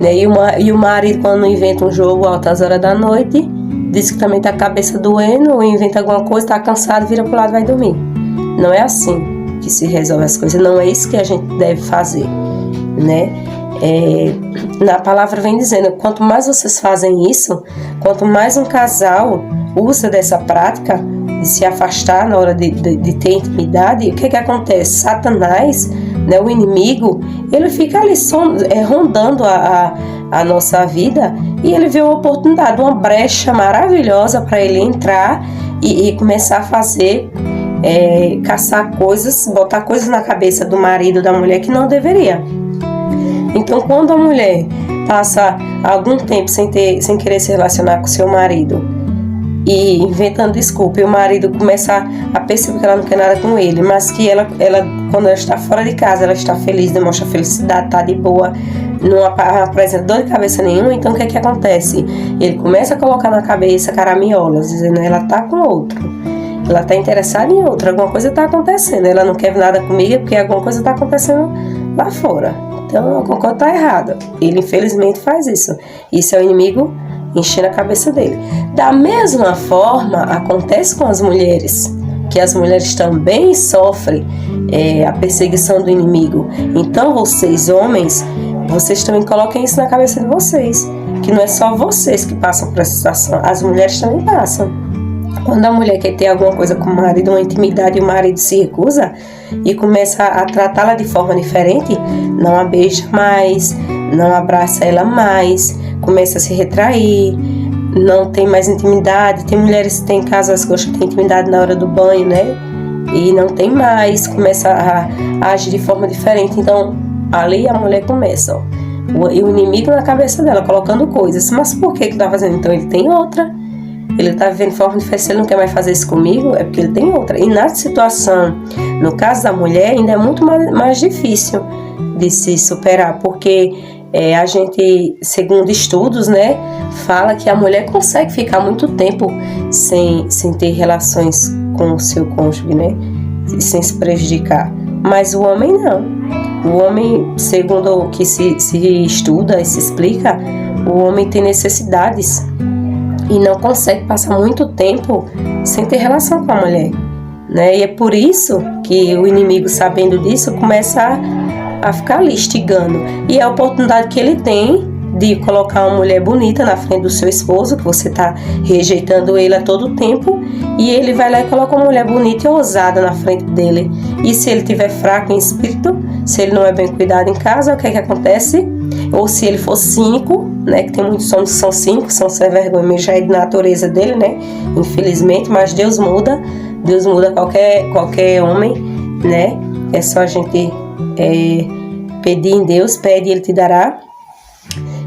né? E o marido, quando inventa um jogo altas horas da noite, diz que também tá a cabeça doendo, ou inventa alguma coisa, tá cansado, vira pro lado e vai dormir. Não é assim que se resolve as coisas, não é isso que a gente deve fazer, né? Na palavra vem dizendo, quanto mais vocês fazem isso, quanto mais um casal usa dessa prática de se afastar na hora de ter intimidade, o que acontece? Satanás, né, o inimigo, ele fica ali rondando a nossa vida, e ele vê uma oportunidade, uma brecha maravilhosa para ele entrar e começar a fazer, caçar coisas, botar coisas na cabeça do marido, da mulher, que não deveria. Então, quando a mulher passa algum tempo sem querer se relacionar com seu marido e inventando desculpa, e o marido começa a perceber que ela não quer nada com ele, mas que ela quando ela está fora de casa, ela está feliz, demonstra felicidade, está de boa, não apresenta dor de cabeça nenhuma, então o que acontece? Ele começa a colocar na cabeça caraminholas, dizendo, ela está com outro, ela está interessada em outro, alguma coisa está acontecendo, ela não quer nada comigo porque alguma coisa está acontecendo lá fora. Então, alguma coisa está errada. Ele, infelizmente, faz isso. Isso é o inimigo enchendo a cabeça dele. Da mesma forma, acontece com as mulheres, que as mulheres também sofrem a perseguição do inimigo. Então, vocês, homens, vocês também coloquem isso na cabeça de vocês, que não é só vocês que passam por essa situação, as mulheres também passam. Quando a mulher quer ter alguma coisa com o marido, uma intimidade, e o marido se recusa e começa a tratá-la de forma diferente, não a beija mais, não abraça ela mais, começa a se retrair, não tem mais intimidade. Tem mulheres que têm casas que gostam de ter intimidade na hora do banho, né? E não tem mais, começa a agir de forma diferente. Então, ali a mulher começa, e o inimigo na cabeça dela, colocando coisas. Mas por que tá fazendo? Então, ele tem outra. Ele está vivendo de forma diferente, se ele não quer mais fazer isso comigo, é porque ele tem outra. E na situação, no caso da mulher, ainda é muito mais difícil de se superar, porque a gente, segundo estudos, né, fala que a mulher consegue ficar muito tempo sem ter relações com o seu cônjuge, né, sem se prejudicar. Mas o homem não. O homem, segundo o que se estuda e se explica, o homem tem necessidades e não consegue passar muito tempo sem ter relação com a mulher, né? E é por isso que o inimigo, sabendo disso, começa a ficar ali instigando. E é a oportunidade que ele tem de colocar uma mulher bonita na frente do seu esposo, que você está rejeitando ele a todo tempo, e ele vai lá e coloca uma mulher bonita e ousada na frente dele. E se ele estiver fraco em espírito, se ele não é bem cuidado em casa, o que é que acontece? Ou se ele for cínico, né, que tem muitos homens que são cínicos, são sem vergonha, mesmo já é de natureza dele, né, infelizmente, mas Deus muda qualquer homem, né, é só a gente pedir em Deus, pede e Ele te dará.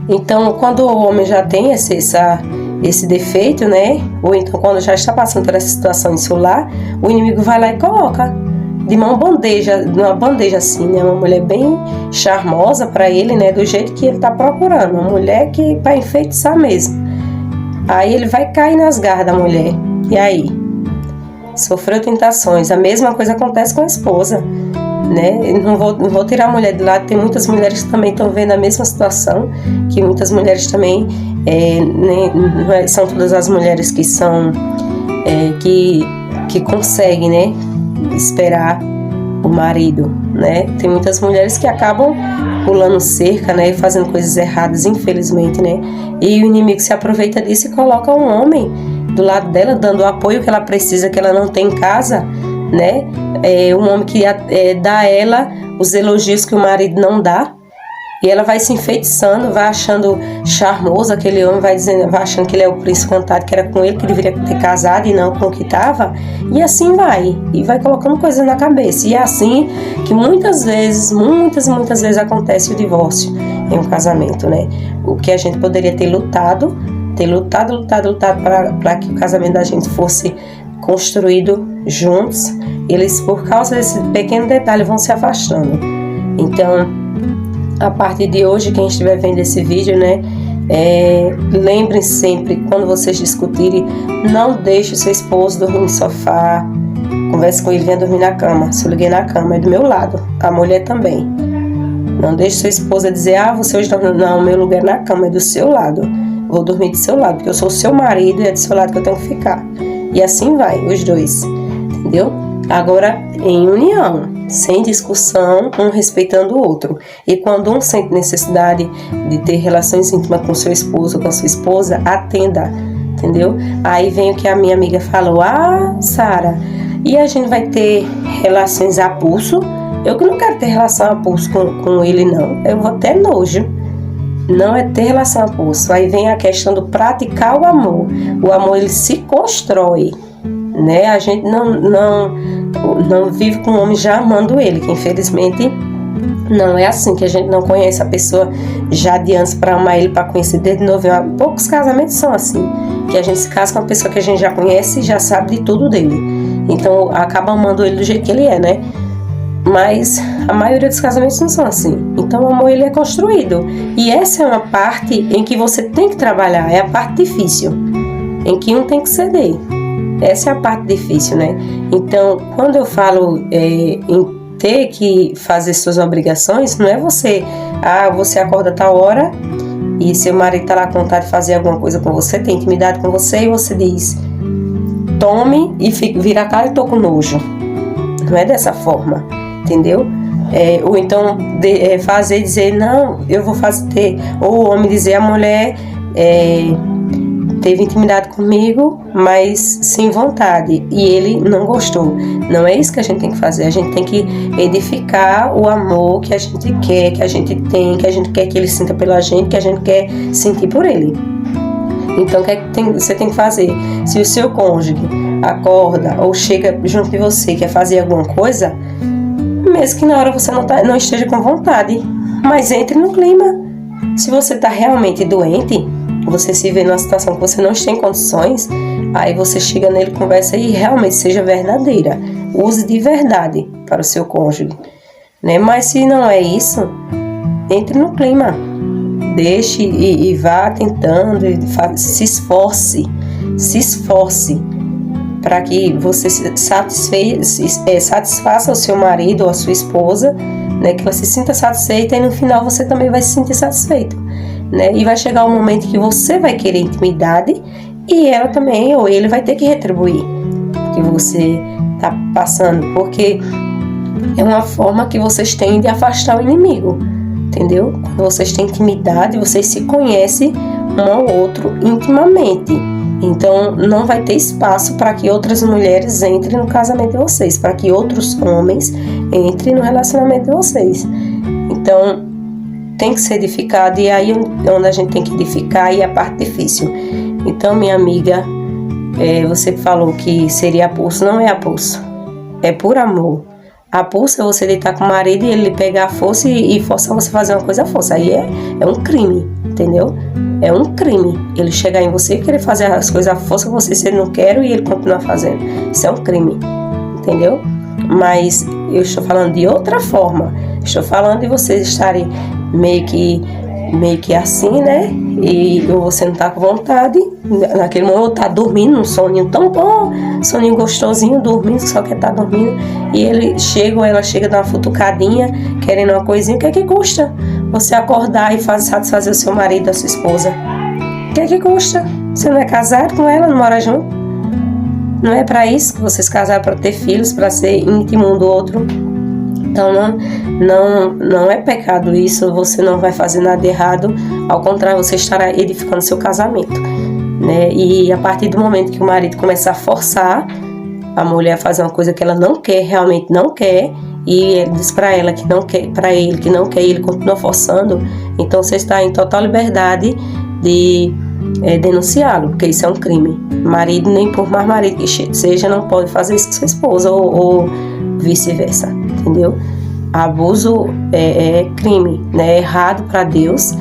Então, quando o homem já tem esse defeito, né, ou então quando já está passando por essa situação em seu lar, o inimigo vai lá e coloca de uma bandeja assim, né, uma mulher bem charmosa para ele, né, do jeito que ele está procurando, uma mulher que para enfeitiçar mesmo. Aí ele vai cair nas garras da mulher. E aí? Sofreu tentações. A mesma coisa acontece com a esposa, né? Não vou tirar a mulher de lado, tem muitas mulheres que também estão vendo a mesma situação, que muitas mulheres também, não são todas as mulheres que são, que conseguem, né, esperar o marido, né? Tem muitas mulheres que acabam pulando cerca, né, e fazendo coisas erradas, infelizmente, né? E o inimigo se aproveita disso e coloca um homem do lado dela, dando o apoio que ela precisa, que ela não tem em casa, né? Um homem que dá a ela os elogios que o marido não dá, e ela vai se enfeitiçando, vai achando charmoso aquele homem, vai achando que ele é o príncipe encantado, que era com ele que deveria ter casado e não com o que estava, e assim vai colocando coisas na cabeça. E é assim que muitas vezes acontece o divórcio em um casamento, né? O que a gente poderia ter lutado para que o casamento da gente fosse construído juntos, eles, por causa desse pequeno detalhe, vão se afastando. Então, a partir de hoje, quem estiver vendo esse vídeo, né, lembrem sempre, quando vocês discutirem, não deixe o seu esposo dormir no sofá, converse com ele, venha dormir na cama. Se eu liguei na cama, é do meu lado, a mulher também. Não deixe sua esposa dizer, você hoje não, meu lugar é na cama, é do seu lado, vou dormir do seu lado, porque eu sou o seu marido e é do seu lado que eu tenho que ficar. E assim vai, os dois, entendeu? Agora, em união, sem discussão, um respeitando o outro. E quando um sente necessidade de ter relações íntimas com seu esposo ou com sua esposa, atenda, entendeu? Aí vem o que a minha amiga falou, Sara, e a gente vai ter relações a pulso? Eu que não quero ter relação a pulso com ele, não. Eu vou ter nojo. Não é ter relação a pulso. Aí vem a questão do praticar o amor. O amor, ele se constrói, né? A gente não vive com o homem já amando ele, que infelizmente não é assim, que a gente não conhece a pessoa já de antes para amar ele, para conhecer desde novo. Poucos casamentos são assim, que a gente se casa com uma pessoa que a gente já conhece e já sabe de tudo dele, então acaba amando ele do jeito que ele é, né? Mas a maioria dos casamentos não são assim. Então o amor, ele é construído, e essa é uma parte em que você tem que trabalhar, é a parte difícil, em que um tem que ceder. Essa é a parte difícil, né? Então, quando eu falo em ter que fazer suas obrigações, não é você acorda tal hora e seu marido tá lá com vontade de fazer alguma coisa com você, tem intimidade com você, e você diz, tome, e vira a cara e tô com nojo. Não é dessa forma, entendeu? Ou então dizer, não, eu vou fazer, ou o homem dizer, a mulher teve intimidade comigo, mas sem vontade, e ele não gostou. Não é isso que a gente tem que fazer. A gente tem que edificar o amor que a gente quer, que a gente tem, que a gente quer que ele sinta pela gente, que a gente quer sentir por ele. Então, o que é que você tem que fazer? Se o seu cônjuge acorda ou chega junto de você, quer fazer alguma coisa, mesmo que na hora você não esteja com vontade, mas entre no clima. Se você está realmente doente, você se vê numa situação que você não tem condições, aí você chega nele, conversa e realmente seja verdadeira. Use de verdade para o seu cônjuge, né? Mas se não é isso, entre no clima. Deixe e vá tentando, se esforce para que você satisfaça o seu marido ou a sua esposa, né? Que ela se sinta satisfeita, e no final você também vai se sentir satisfeito. né? E vai chegar um momento que você vai querer intimidade e ela também, ou ele vai ter que retribuir o que você tá passando, porque é uma forma que vocês têm de afastar o inimigo, entendeu? Quando vocês têm intimidade, vocês se conhecem um ao outro intimamente. Então, não vai ter espaço para que outras mulheres entrem no casamento de vocês, para que outros homens entrem no relacionamento de vocês. Então, tem que ser edificado, e aí onde a gente tem que edificar é a parte difícil. Então, minha amiga, você falou que seria pulso, não é a pulso, é por amor. A pulso é você deitar com o marido e ele pegar a força e forçar você a fazer uma coisa à força. Aí é um crime, entendeu? É um crime ele chegar em você e querer fazer as coisas à força com você, se ele não quer e ele continuar fazendo. Isso é um crime, entendeu? Mas eu estou falando de outra forma. Estou falando de vocês estarem meio que assim, né? E você não tá com vontade, naquele momento tá dormindo, um soninho tão bom, soninho gostosinho, dormindo, só quer estar dormindo, e ele chega ou ela chega, dá uma futucadinha, querendo uma coisinha. O que é que custa você acordar e satisfazer o seu marido, a sua esposa? O que é que custa? Você não é casado com ela, não mora junto? Não é para isso que vocês casaram, para ter filhos, para ser íntimo um do outro? Então não é pecado isso, você não vai fazer nada errado, ao contrário, você estará edificando seu casamento, né? E a partir do momento que o marido começar a forçar a mulher a fazer uma coisa que ela não quer, realmente não quer, e ele diz para ela que não quer, para ele que não quer, e ele continua forçando, então você está em total liberdade de denunciá-lo, porque isso é um crime. Marido, nem por mais marido que seja, não pode fazer isso com sua esposa ou vice-versa, entendeu? Abuso é crime, né? É errado para Deus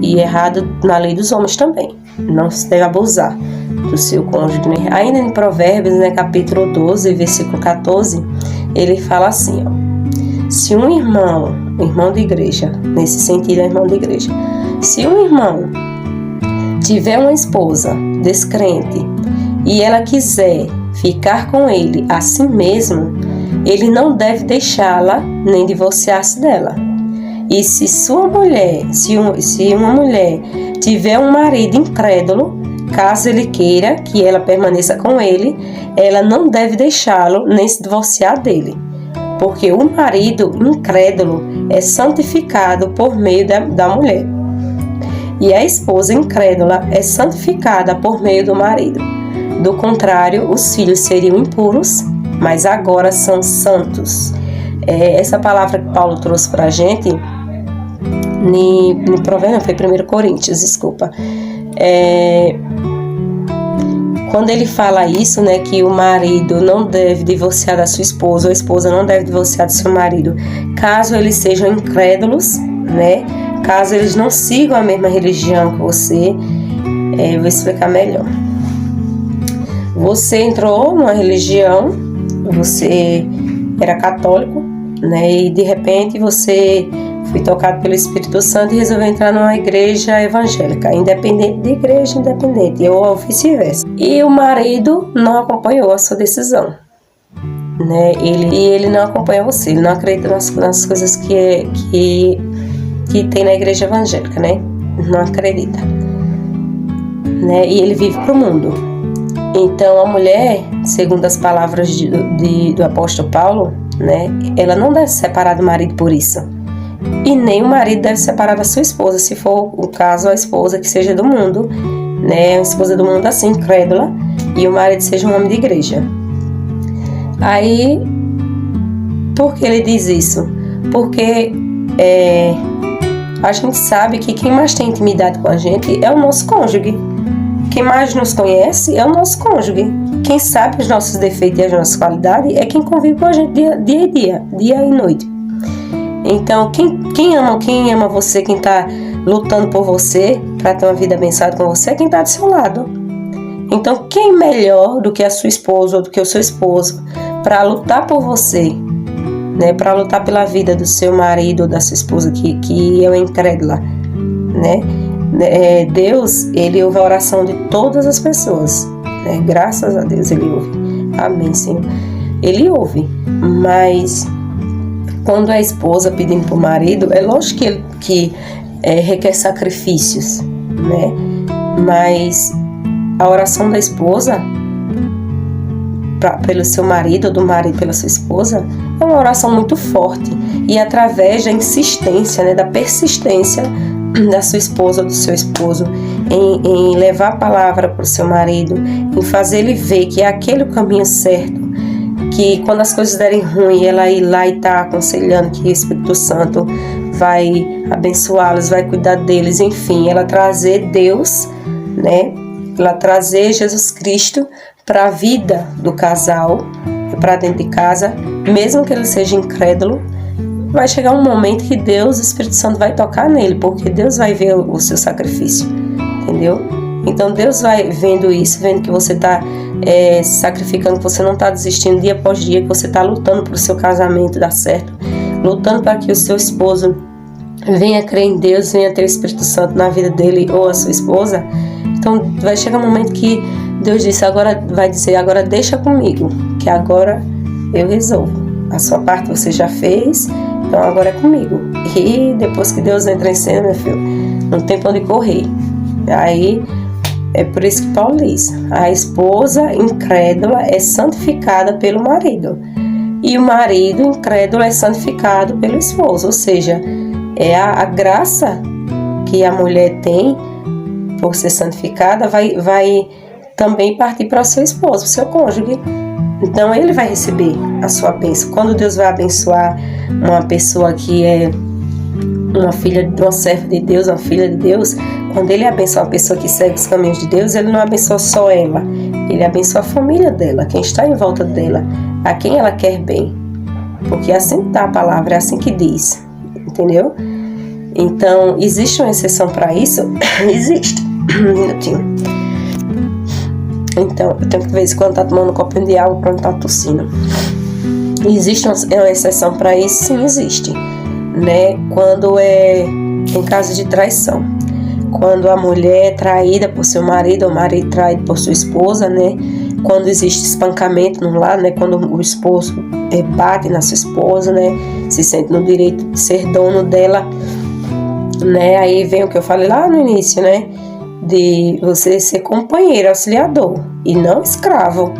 e errado na lei dos homens também. Não se deve abusar do seu cônjuge, né? Ainda em Provérbios, né, capítulo 12, versículo 14, ele fala assim, ó: se um irmão de igreja, nesse sentido é irmão de igreja, se um irmão tiver uma esposa descrente e ela quiser ficar com ele assim mesmo, ele não deve deixá-la nem divorciar-se dela. E se sua mulher, se uma mulher tiver um marido incrédulo, caso ele queira que ela permaneça com ele, ela não deve deixá-lo nem se divorciar dele, porque o marido incrédulo é santificado por meio da mulher, e a esposa incrédula é santificada por meio do marido. Do contrário, os filhos seriam impuros, mas agora são santos. Essa palavra que Paulo trouxe para a gente, no Provérbio, foi 1 Coríntios, desculpa. Quando ele fala isso, né, que o marido não deve divorciar da sua esposa, ou a esposa não deve divorciar do seu marido, caso eles sejam incrédulos, né, caso eles não sigam a mesma religião que você, eu vou explicar melhor. Você entrou numa religião, você era católico, né, e de repente você foi tocado pelo Espírito Santo e resolveu entrar numa igreja evangélica, independente de igreja independente, ou vice-versa. E o marido não acompanhou a sua decisão, né? Ele não acompanha você, ele não acredita nas coisas que tem na igreja evangélica, né? Não acredita, né? E ele vive pro mundo. Então a mulher, segundo as palavras do apóstolo Paulo, né, ela não deve se separar do marido por isso. E nem o marido deve se separar da sua esposa, se for o caso, a esposa que seja do mundo, né, a esposa do mundo assim, incrédula, e o marido seja um homem de igreja. Aí, por que ele diz isso? Porque a gente sabe que quem mais tem intimidade com a gente é o nosso cônjuge. Quem mais nos conhece é o nosso cônjuge. Quem sabe os nossos defeitos e as nossas qualidades é quem convive com a gente dia e noite. Então, quem ama você, quem está lutando por você, para ter uma vida abençoada com você, é quem está do seu lado. Então, quem melhor do que a sua esposa ou do que o seu esposo para lutar por você, né? Para lutar pela vida do seu marido ou da sua esposa que é incrédula, né? Deus, ele ouve a oração de todas as pessoas, né? Graças a Deus ele ouve. Amém, Senhor. Ele ouve, mas quando a esposa pedindo para o marido, é lógico que requer sacrifícios, né? Mas a oração da esposa pelo seu marido, ou do marido pela sua esposa, é uma oração muito forte, e através da insistência, né, da persistência da sua esposa ou do seu esposo em levar a palavra para o seu marido, em fazer ele ver que é aquele o caminho certo, que quando as coisas derem ruim, ela ir lá e tá aconselhando que o Espírito Santo vai abençoá-los, vai cuidar deles, enfim, ela trazer Deus, né, ela trazer Jesus Cristo para a vida do casal, para dentro de casa, mesmo que ele seja incrédulo. Vai chegar um momento que Deus, o Espírito Santo, vai tocar nele, porque Deus vai ver o seu sacrifício, entendeu? Então Deus vai vendo isso, vendo que você está se sacrificando, que você não está desistindo dia após dia, que você está lutando para o seu casamento dar certo, lutando para que o seu esposo venha crer em Deus, venha ter o Espírito Santo na vida dele ou a sua esposa. Então vai chegar um momento que Deus vai dizer, agora deixa comigo, que agora eu resolvo. A sua parte você já fez, então agora é comigo. E depois que Deus entra em cena, meu filho, não tem pra onde correr. Aí é por isso que Paulo diz, a esposa incrédula é santificada pelo marido, e o marido incrédulo é santificado pelo esposo. Ou seja, é a graça que a mulher tem por ser santificada vai também partir para o seu esposo, o seu cônjuge. Então ele vai receber a sua bênção. Quando Deus vai abençoar uma pessoa que é uma filha, uma serva de Deus, uma filha de Deus, quando ele abençoa uma pessoa que segue os caminhos de Deus, ele não abençoa só ela, ele abençoa a família dela, quem está em volta dela, a quem ela quer bem. Porque assim está a palavra, é assim que diz, entendeu? Então, existe uma exceção para isso? Existe. Um minutinho. Então, eu tenho que ver se quando tá tomando um copinho de água, quando tá tossindo. Existe uma exceção para isso? Sim, existe. Né? Quando é em caso de traição. Quando a mulher é traída por seu marido, ou o marido traído por sua esposa, né? Quando existe espancamento no lar, né? Quando o esposo bate na sua esposa, né? Se sente no direito de ser dono dela, né? Aí vem o que eu falei lá no início, né? De você ser companheiro, auxiliador e não escravo,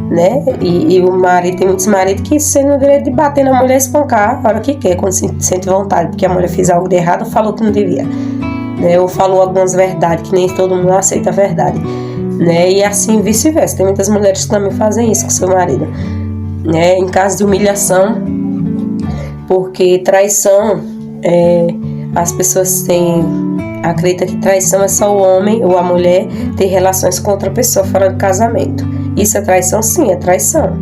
né? E o marido, tem muitos maridos que se no direito de bater na mulher, espancar a hora que quer, quando sente vontade, porque a mulher fez algo de errado, falou que não devia, né? Ou falou algumas verdades, que nem todo mundo aceita a verdade, né? E assim vice-versa. Tem muitas mulheres que também fazem isso com seu marido, né? Em caso de humilhação, porque traição, as pessoas acredita que traição é só o homem ou a mulher ter relações com outra pessoa fora do casamento. Isso é traição? Sim, é traição,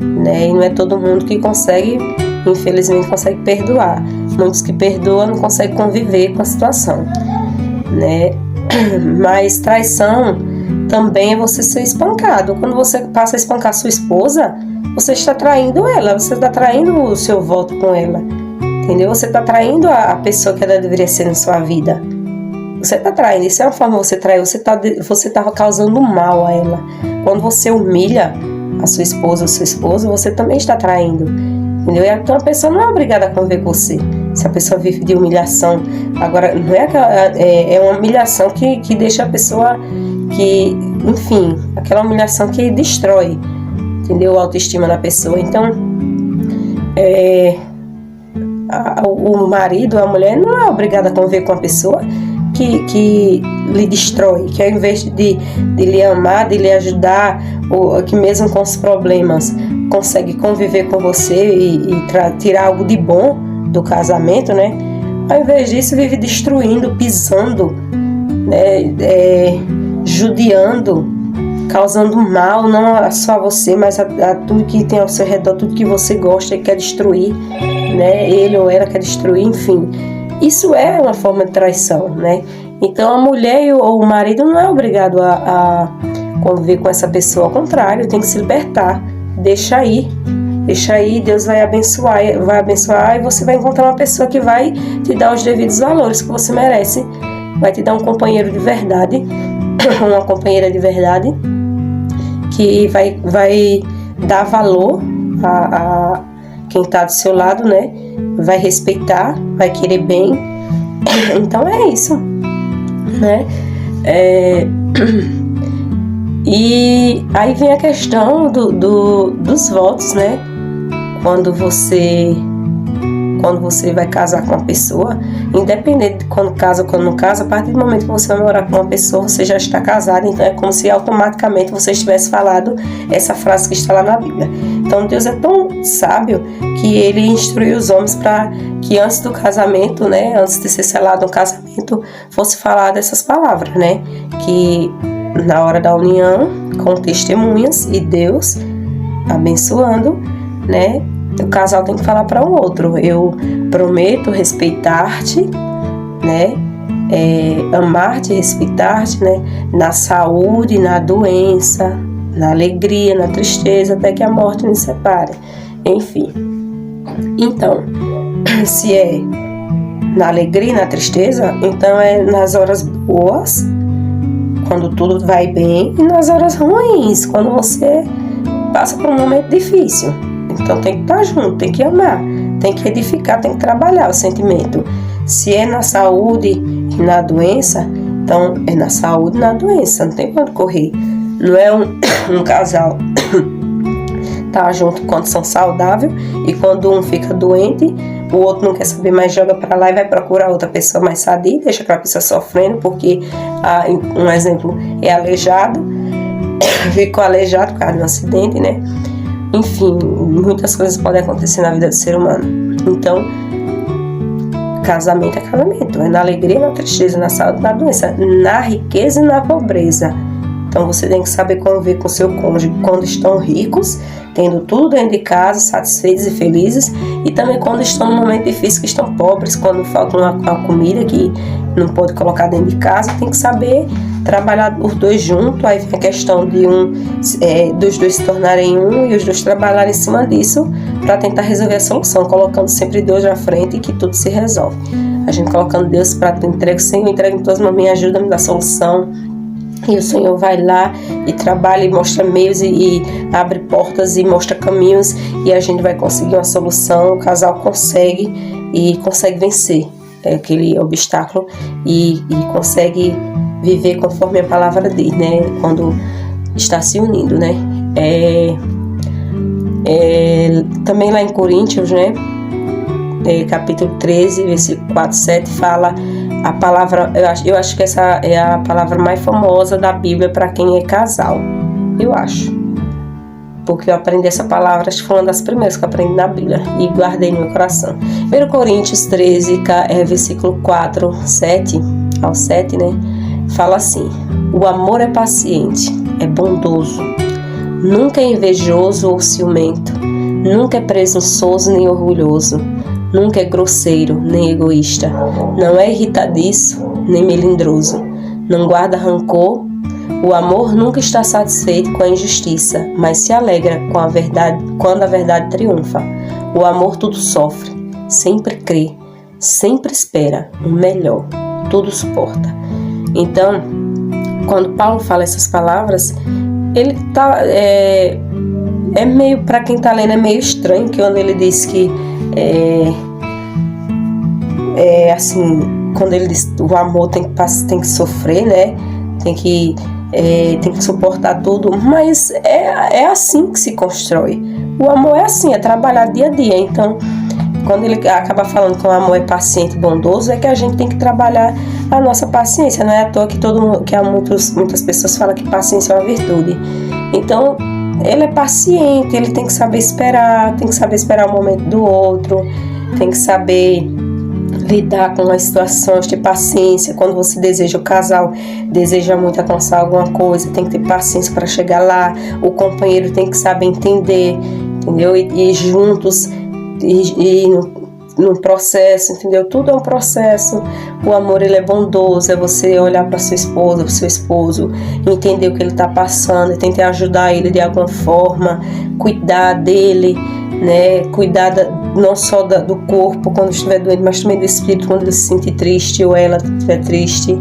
né? E não é todo mundo que consegue, infelizmente, consegue perdoar. Muitos que perdoam não conseguem conviver com a situação, né? Mas traição também é você ser espancado. Quando você passa a espancar sua esposa, você está traindo ela, você está traindo o seu voto com ela, entendeu? Você está traindo a pessoa que ela deveria ser na sua vida. Você está traindo, isso é uma forma de você trair, você está causando mal a ela. Quando você humilha a sua esposa ou seu esposo, você também está traindo, entendeu? Então a pessoa não é obrigada a conviver com você, se a pessoa vive de humilhação. Agora, não é uma humilhação que deixa a pessoa que, enfim, aquela humilhação que destrói, entendeu? A autoestima da pessoa. Então, o marido, a mulher, não é obrigada a conviver com a pessoa que lhe destrói, que ao invés de lhe amar, de lhe ajudar, ou que mesmo com os problemas consegue conviver com você e tirar algo de bom do casamento, né? Ao invés disso, vive destruindo, pisando, né? Judiando, causando mal, não só a você, mas a tudo que tem ao seu redor, tudo que você gosta e quer destruir, né? Ele ou ela quer destruir, enfim. Isso é uma forma de traição, né? Então a mulher ou o marido não é obrigado a conviver com essa pessoa, ao contrário, tem que se libertar. Deixa aí, Deus vai abençoar e você vai encontrar uma pessoa que vai te dar os devidos valores que você merece, vai te dar um companheiro de verdade, uma companheira de verdade, que vai dar valor a quem está do seu lado, né? Vai respeitar, vai querer bem Então é isso, né? E aí vem a questão dos votos, né? Quando você vai casar com uma pessoa, independente de quando casa ou quando não casa, a partir do momento que você vai morar com uma pessoa, você já está casado, então é como se automaticamente você tivesse falado essa frase que está lá na Bíblia. Então Deus é tão sábio que Ele instruiu os homens para que antes do casamento, né, antes de ser selado um casamento, fosse falado essas palavras, né, que na hora da união, com testemunhas e Deus abençoando, né, o casal tem que falar para um outro: eu prometo respeitar-te, né? Amar-te, respeitar-te, né? Na saúde, na doença, na alegria, na tristeza, até que a morte nos separe. Enfim. Então, se é na alegria e na tristeza, então é nas horas boas, quando tudo vai bem, e nas horas ruins, quando você passa por um momento difícil. Então tem que estar junto, tem que amar, tem que edificar, tem que trabalhar o sentimento. Se é na saúde e na doença, então é na saúde e na doença, não tem pra onde correr. Não é um casal tá junto em condição saudável e quando um fica doente, o outro não quer saber mais, joga pra lá e vai procurar outra pessoa mais sadia, deixa aquela pessoa sofrendo porque, um exemplo, é aleijado, ficou aleijado por causa de um acidente, né? Enfim, muitas coisas podem acontecer na vida do ser humano. Então, casamento é casamento. É na alegria, na tristeza, na saúde, na doença, na riqueza e na pobreza. Então, você tem que saber conviver com seu cônjuge quando estão ricos, tendo tudo dentro de casa, satisfeitos e felizes, e também quando estão num momento difícil, que estão pobres, quando falta uma comida que não pode colocar dentro de casa. Tem que saber trabalhar os dois juntos. Aí vem a questão de dos dois se tornarem um e os dois trabalharem em cima disso para tentar resolver a solução, colocando sempre Deus na frente e que tudo se resolve. A gente colocando Deus para tu entrega, Senhor, entrega em tuas mãos, me ajuda, me dá solução. E o Senhor vai lá e trabalha e mostra meios e abre portas e mostra caminhos e a gente vai conseguir uma solução. O casal consegue e consegue vencer aquele obstáculo e consegue viver conforme a palavra diz, né? Quando está se unindo, né? Também lá em Coríntios, né? Capítulo 13, versículo 4, 7, fala a palavra, eu acho que essa é a palavra mais famosa da Bíblia para quem é casal, eu acho, porque eu aprendi essa palavra, acho que foi uma das primeiras que eu aprendi na Bíblia e guardei no meu coração. 1 Coríntios 13, versículo 4, 7 ao 7, né, fala assim: o amor é paciente, é bondoso, nunca é invejoso ou ciumento, nunca é presunçoso nem orgulhoso, nunca é grosseiro, nem egoísta, não é irritadiço, nem melindroso, não guarda rancor. O amor nunca está satisfeito com a injustiça, mas se alegra com a verdade quando a verdade triunfa. O amor tudo sofre, sempre crê, sempre espera o melhor, tudo suporta. Então, quando Paulo fala essas palavras, ele tá meio, para quem tá lendo, é meio estranho, que quando ele diz que assim, quando ele diz o amor tem que sofrer, né? Tem que suportar tudo, mas é assim que se constrói. O amor é assim, é trabalhar dia a dia. Então, quando ele acaba falando que o amor é paciente e bondoso, é que a gente tem que trabalhar a nossa paciência. Não é à toa que muitas pessoas falam que paciência é uma virtude. Então, ele é paciente, ele tem que saber esperar, o momento do outro, tem que saber lidar com as situações, ter paciência. Quando você deseja, o casal deseja muito alcançar alguma coisa, tem que ter paciência para chegar lá. O companheiro tem que saber entender, entendeu? E juntos, e no processo, entendeu? Tudo é um processo. O amor, ele é bondoso, é você olhar para sua esposa, para seu esposo, entender o que ele está passando e tentar ajudar ele de alguma forma, cuidar dele, né? Cuidar não só do corpo quando estiver doente, mas também do espírito quando ele se sentir triste ou ela estiver triste.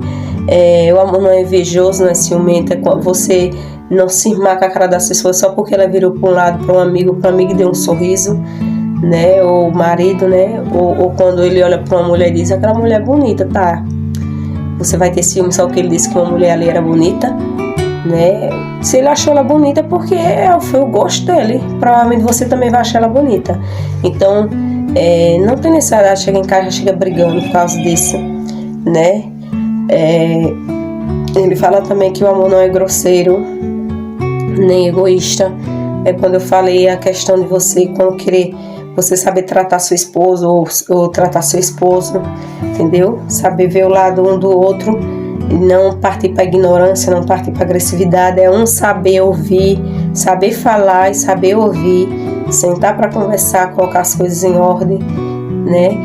O amor não é invejoso, não é ciumento, é você não se irmar com a cara da sua esposa só porque ela virou para um lado, para um amigo e deu um sorriso. né? Ou o marido, né? Ou quando ele olha para uma mulher e diz, aquela mulher é bonita, tá? Você vai ter ciúme só porque ele disse que uma mulher ali era bonita, né? Se ele achou ela bonita, porque foi o gosto dele. Provavelmente você também vai achar ela bonita. Então, não tem necessidade de chegar em casa e chega brigando por causa disso, né? Ele fala também que o amor não é grosseiro, nem egoísta. Quando eu falei a questão de você, quando querer você saber tratar sua esposa ou tratar seu esposo, entendeu? Saber ver o lado um do outro e não partir para ignorância, não partir para agressividade. É saber ouvir, saber falar e saber ouvir, sentar para conversar, colocar as coisas em ordem, né?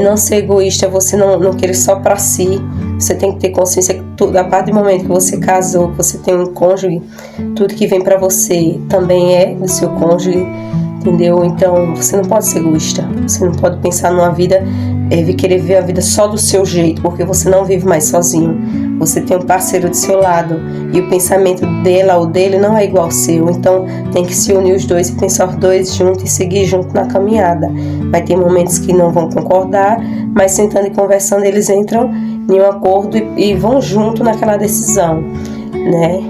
Não ser egoísta, você não querer só para si. Você tem que ter consciência que tudo, a partir do momento que você casou, que você tem um cônjuge, tudo que vem para você também é do seu cônjuge, entendeu? Então você não pode ser egoísta, você não pode pensar numa vida, querer ver a vida só do seu jeito, porque você não vive mais sozinho. Você tem um parceiro do seu lado e o pensamento dela ou dele não é igual ao seu, então tem que se unir os dois e pensar os dois juntos e seguir junto na caminhada. Vai ter momentos que não vão concordar, mas sentando e conversando eles entram em um acordo e vão junto naquela decisão, né?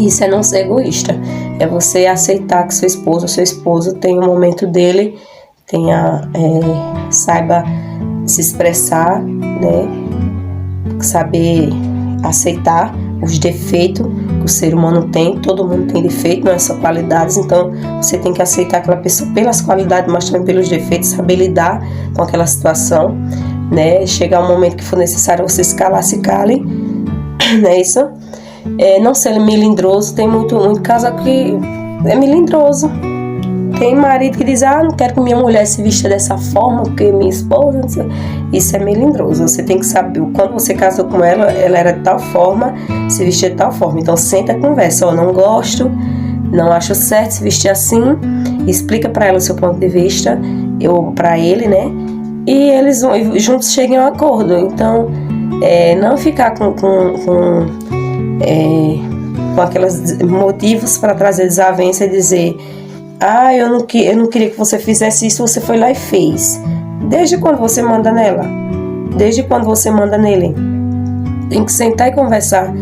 Isso é não ser egoísta, é você aceitar que seu esposo tem um momento dele, saiba se expressar, né? Saber aceitar os defeitos que o ser humano tem. Todo mundo tem defeito, não é só qualidades. Então você tem que aceitar aquela pessoa pelas qualidades, mas também pelos defeitos, saber lidar com aquela situação, né? Chegar um momento que for necessário você se calar, se cale, não é isso? Não ser melindroso. Tem muito casal que é melindroso. Tem marido que diz, não quero que minha mulher se vista dessa forma, porque minha esposa, não sei. Isso é melindroso. Você tem que saber, quando você casou com ela era de tal forma, se vestia de tal forma. Então senta e conversa, não gosto, não acho certo se vestir assim, explica para ela o seu ponto de vista, para ele, né? E eles juntos cheguem a um acordo. Então, não ficar com aqueles motivos para trazer desavença e dizer, eu não queria que você fizesse isso, você foi lá e fez. Desde quando você manda nela? Desde quando você manda nele? Tem que sentar e conversar.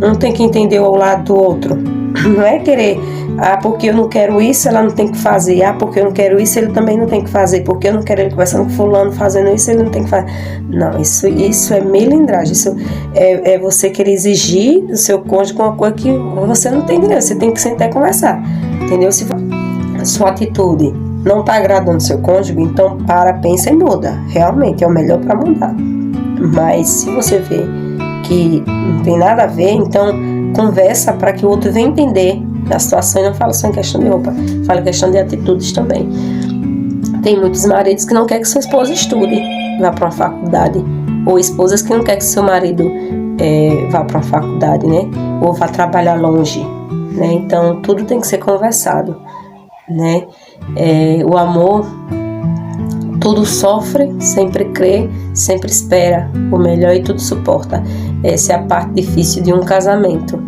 Um tem que entender o lado do outro. Não é querer, porque eu não quero isso, ela não tem que fazer. Porque eu não quero isso, ele também não tem que fazer. Porque eu não quero ele conversando com fulano, fazendo isso, ele não tem que fazer. Não, isso é melindragem. Isso é você querer exigir do seu cônjuge uma coisa que você não tem direito. Você tem que sentar e conversar. Entendeu? Se sua atitude não está agradando seu cônjuge, então pensa e muda. Realmente é o melhor para mudar. Mas se você vê que não tem nada a ver, então conversa para que o outro venha entender a situação e não fala só em questão de roupa, fala em questão de atitudes também. Tem muitos maridos que não querem que sua esposa estude, vá para uma faculdade, ou esposas que não querem que seu marido vá para uma faculdade, né? Ou vá trabalhar longe, né? Então tudo tem que ser conversado, né? O amor tudo sofre, sempre crê, sempre espera o melhor e tudo suporta. Essa é a parte difícil de um casamento,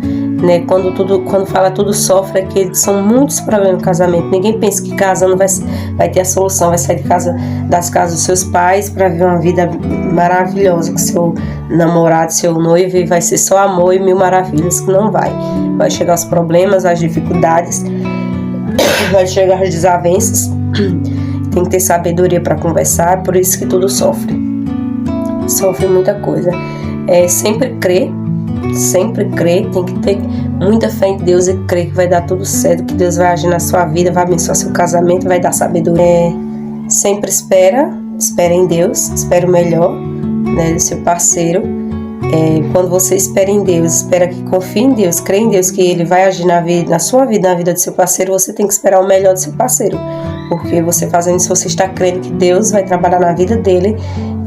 né? Quando fala tudo sofre, é que são muitos problemas no casamento. Ninguém pensa que casando vai ter a solução, vai sair das casas dos seus pais para viver uma vida maravilhosa com seu namorado, seu noivo, e vai ser só amor e mil maravilhas, que não vai. Vai chegar os problemas, as dificuldades, vai chegar as desavenças. Tem que ter sabedoria para conversar, por isso que tudo sofre. Sofre muita coisa. Sempre crer, tem que ter muita fé em Deus e crer que vai dar tudo certo, que Deus vai agir na sua vida, vai abençoar seu casamento, vai dar sabedoria. Sempre espera em Deus, espera o melhor, né, do seu parceiro. Quando você espera em Deus, espera que confie em Deus, crê em Deus que Ele vai agir na sua vida, na vida do seu parceiro, você tem que esperar o melhor do seu parceiro. Porque você fazendo isso, você está crendo que Deus vai trabalhar na vida dele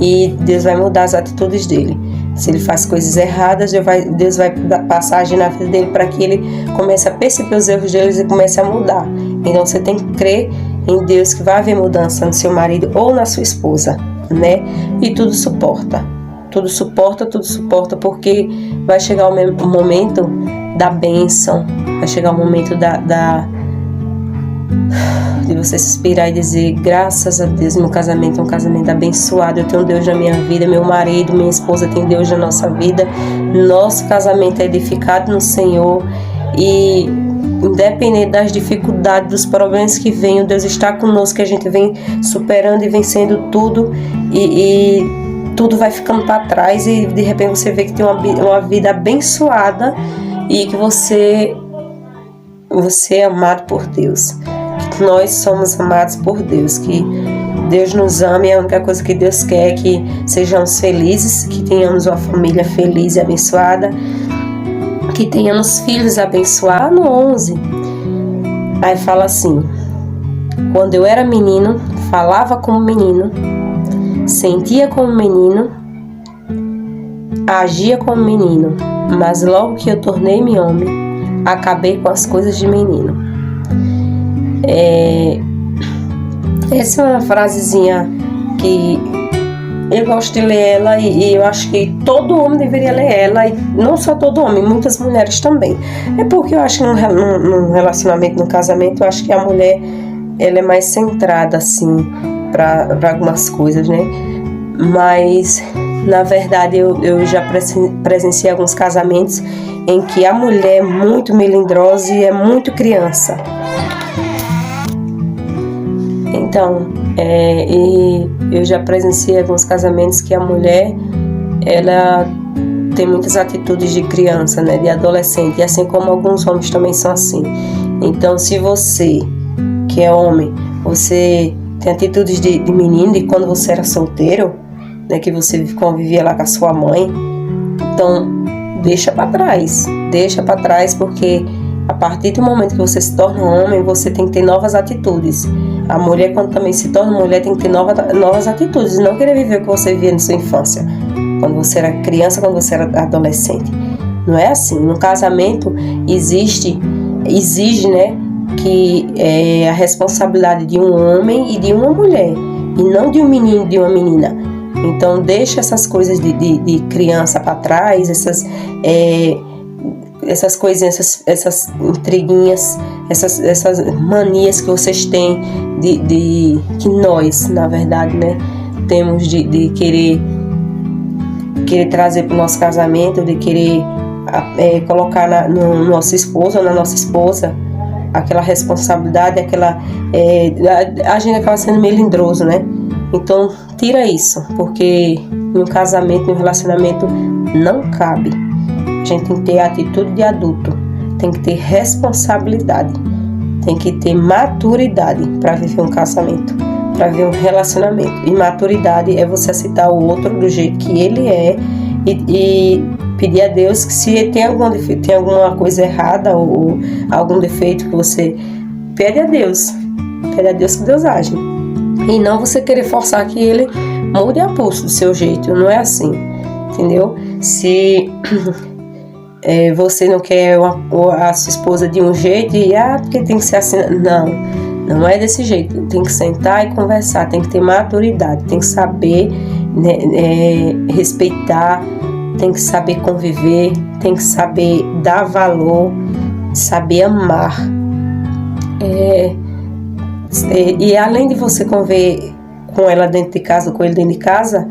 e Deus vai mudar as atitudes dele. Se ele faz coisas erradas, Deus vai passar a agir na vida dele para que ele comece a perceber os erros deles e comece a mudar. Então você tem que crer em Deus que vai haver mudança no seu marido ou na sua esposa, né? E tudo suporta, porque vai chegar o momento da bênção, vai chegar o momento de você suspirar e dizer: graças a Deus, meu casamento é um casamento abençoado, eu tenho Deus na minha vida, meu marido, minha esposa tem Deus na nossa vida, nosso casamento é edificado no Senhor, e independente das dificuldades, dos problemas que venham, Deus está conosco, que a gente vem superando e vencendo tudo, e tudo vai ficando para trás, e de repente você vê que tem uma vida abençoada, e que você é amado por Deus, que nós somos amados por Deus, que Deus nos ama, e a única coisa que Deus quer é que sejamos felizes, que tenhamos uma família feliz e abençoada, que tenhamos filhos abençoados. No 11, aí fala assim: quando eu era menino, falava como menino, sentia como menino, agia como menino, mas logo que eu tornei-me homem, acabei com as coisas de menino. Essa é uma frasezinha que eu gosto de ler ela, e eu acho que todo homem deveria ler ela, e não só todo homem, muitas mulheres também. É porque eu acho que num relacionamento, num casamento, eu acho que a mulher, ela é mais centrada assim para algumas coisas, né? Mas na verdade eu já presenciei alguns casamentos em que a mulher é muito melindrosa e é muito criança. Então, e eu já presenciei alguns casamentos que a mulher, ela tem muitas atitudes de criança, né, de adolescente, e assim como alguns homens também são assim. Então, se você, que é homem, você tem atitudes de menino, de quando você era solteiro, né, que você convivia lá com a sua mãe, então deixa para trás, porque a partir do momento que você se torna homem, você tem que ter novas atitudes. A mulher, quando também se torna mulher, tem que ter novas atitudes, não querer viver o que você vivia na sua infância, quando você era criança, quando você era adolescente. Não é assim. No casamento exige, né, que a responsabilidade de um homem e de uma mulher, e não de um menino e de uma menina. Então deixa essas coisas de criança para trás, essas coisinhas, essas intriguinhas, essas manias que vocês têm que nós, na verdade, né, temos de querer trazer para o nosso casamento, de querer colocar no nosso esposo ou na nossa esposa aquela responsabilidade, a gente acaba sendo melindroso, né? Então tira isso, porque no casamento, no relacionamento, não cabe. A gente tem que ter atitude de adulto, tem que ter responsabilidade, tem que ter maturidade para viver um casamento, para viver um relacionamento. E maturidade é você aceitar o outro do jeito que ele é, e pedir a Deus que, se tem alguma coisa errada ou algum defeito, que você pede a Deus que Deus age, e não você querer forçar que ele mude a pulso do seu jeito. Não é assim, entendeu? Se você não quer a sua esposa de um jeito, e porque tem que ser assim, não é desse jeito. Tem que sentar e conversar, tem que ter maturidade, tem que saber, né, respeitar, tem que saber conviver, tem que saber dar valor, saber amar. E além de você conviver com ela dentro de casa, com ele dentro de casa,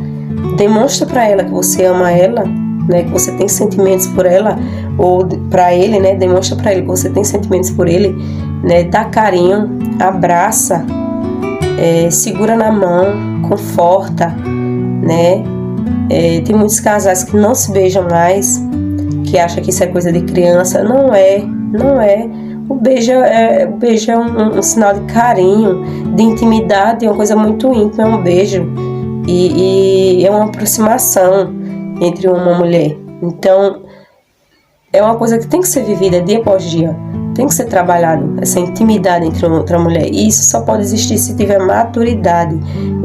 demonstra para ela que você ama ela, né, que você tem sentimentos por ela, ou para ele, né, demonstra para ele que você tem sentimentos por ele, né, dá carinho, abraça, segura na mão, conforta, né. Tem muitos casais que não se beijam mais, que acham que isso é coisa de criança. Não é. O beijo é um sinal de carinho, de intimidade, é uma coisa muito íntima, é um beijo, e é uma aproximação entre uma mulher. Então é uma coisa que tem que ser vivida dia após dia, tem que ser trabalhado, essa intimidade entre outra mulher, e isso só pode existir se tiver maturidade.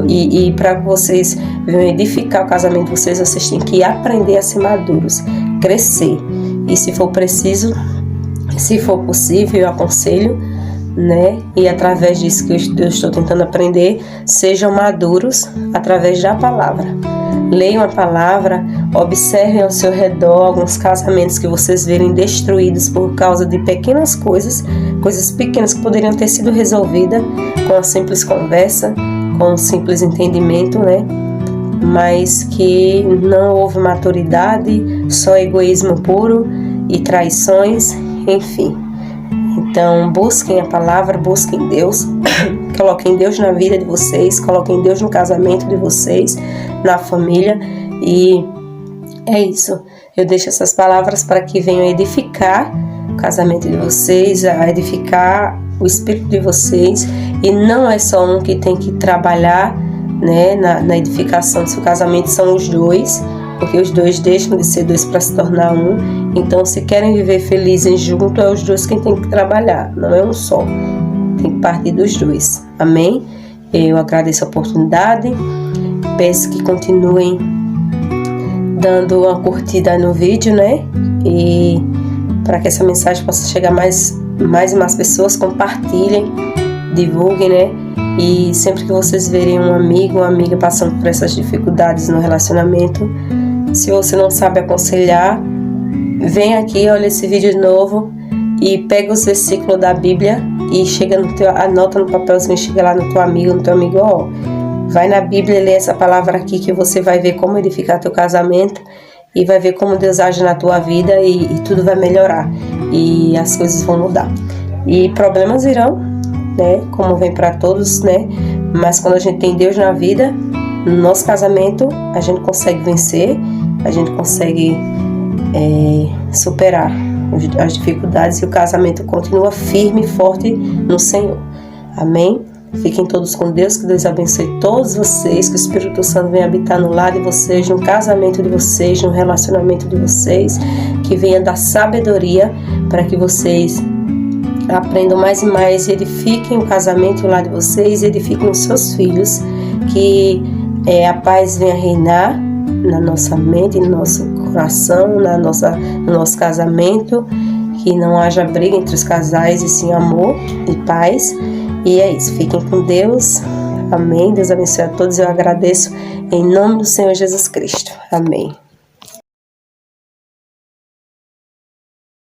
E para vocês edificar o casamento de vocês têm que aprender a ser maduros, crescer, e se for preciso, se for possível, eu aconselho, né, e através disso que eu estou tentando aprender, sejam maduros através da palavra. leiam a palavra, observem ao seu redor alguns casamentos que vocês verem destruídos por causa de pequenas coisas pequenas que poderiam ter sido resolvidas com a simples conversa, com um simples entendimento, né? Mas que não houve maturidade, só egoísmo puro e traições, enfim. Então, busquem a palavra, busquem Deus, coloquem Deus na vida de vocês, coloquem Deus no casamento de vocês, na família, e é isso. Eu deixo essas palavras para que venham edificar o casamento de vocês, a edificar o espírito de vocês, e não é só um que tem que trabalhar, né, na edificação do seu casamento, são os dois, porque os dois deixam de ser dois para se tornar um. Então, se querem viver felizes juntos, é os dois quem tem que trabalhar, não é um só, tem que partir dos dois, amém? Eu agradeço a oportunidade, peço que continuem dando uma curtida no vídeo, né, e para que essa mensagem possa chegar mais e mais pessoas, compartilhem, divulguem, né? E sempre que vocês verem um amigo ou uma amiga passando por essas dificuldades no relacionamento, se você não sabe aconselhar, vem aqui, olha esse vídeo de novo e pega os versículos da Bíblia e anota no papelzinho, chega lá no teu amigo, ó, vai na Bíblia, lê essa palavra aqui que você vai ver como edificar teu casamento e vai ver como Deus age na tua vida e tudo vai melhorar e as coisas vão mudar. E problemas virão, né, como vem para todos, né, mas quando a gente tem Deus na vida, no nosso casamento, a gente consegue vencer, a gente consegue superar as dificuldades e o casamento continua firme e forte no Senhor. Amém? Fiquem todos com Deus, que Deus abençoe todos vocês, que o Espírito Santo venha habitar no lar de vocês, no casamento de vocês, no relacionamento de vocês, que venha dar sabedoria para que vocês aprendam mais e mais e edifiquem o casamento e o lar de vocês, edifiquem os seus filhos, que a paz venha reinar na nossa mente, no nosso coração, no nosso casamento, que não haja briga entre os casais e sim amor e paz. E é isso, fiquem com Deus, amém, Deus abençoe a todos, eu agradeço em nome do Senhor Jesus Cristo, amém.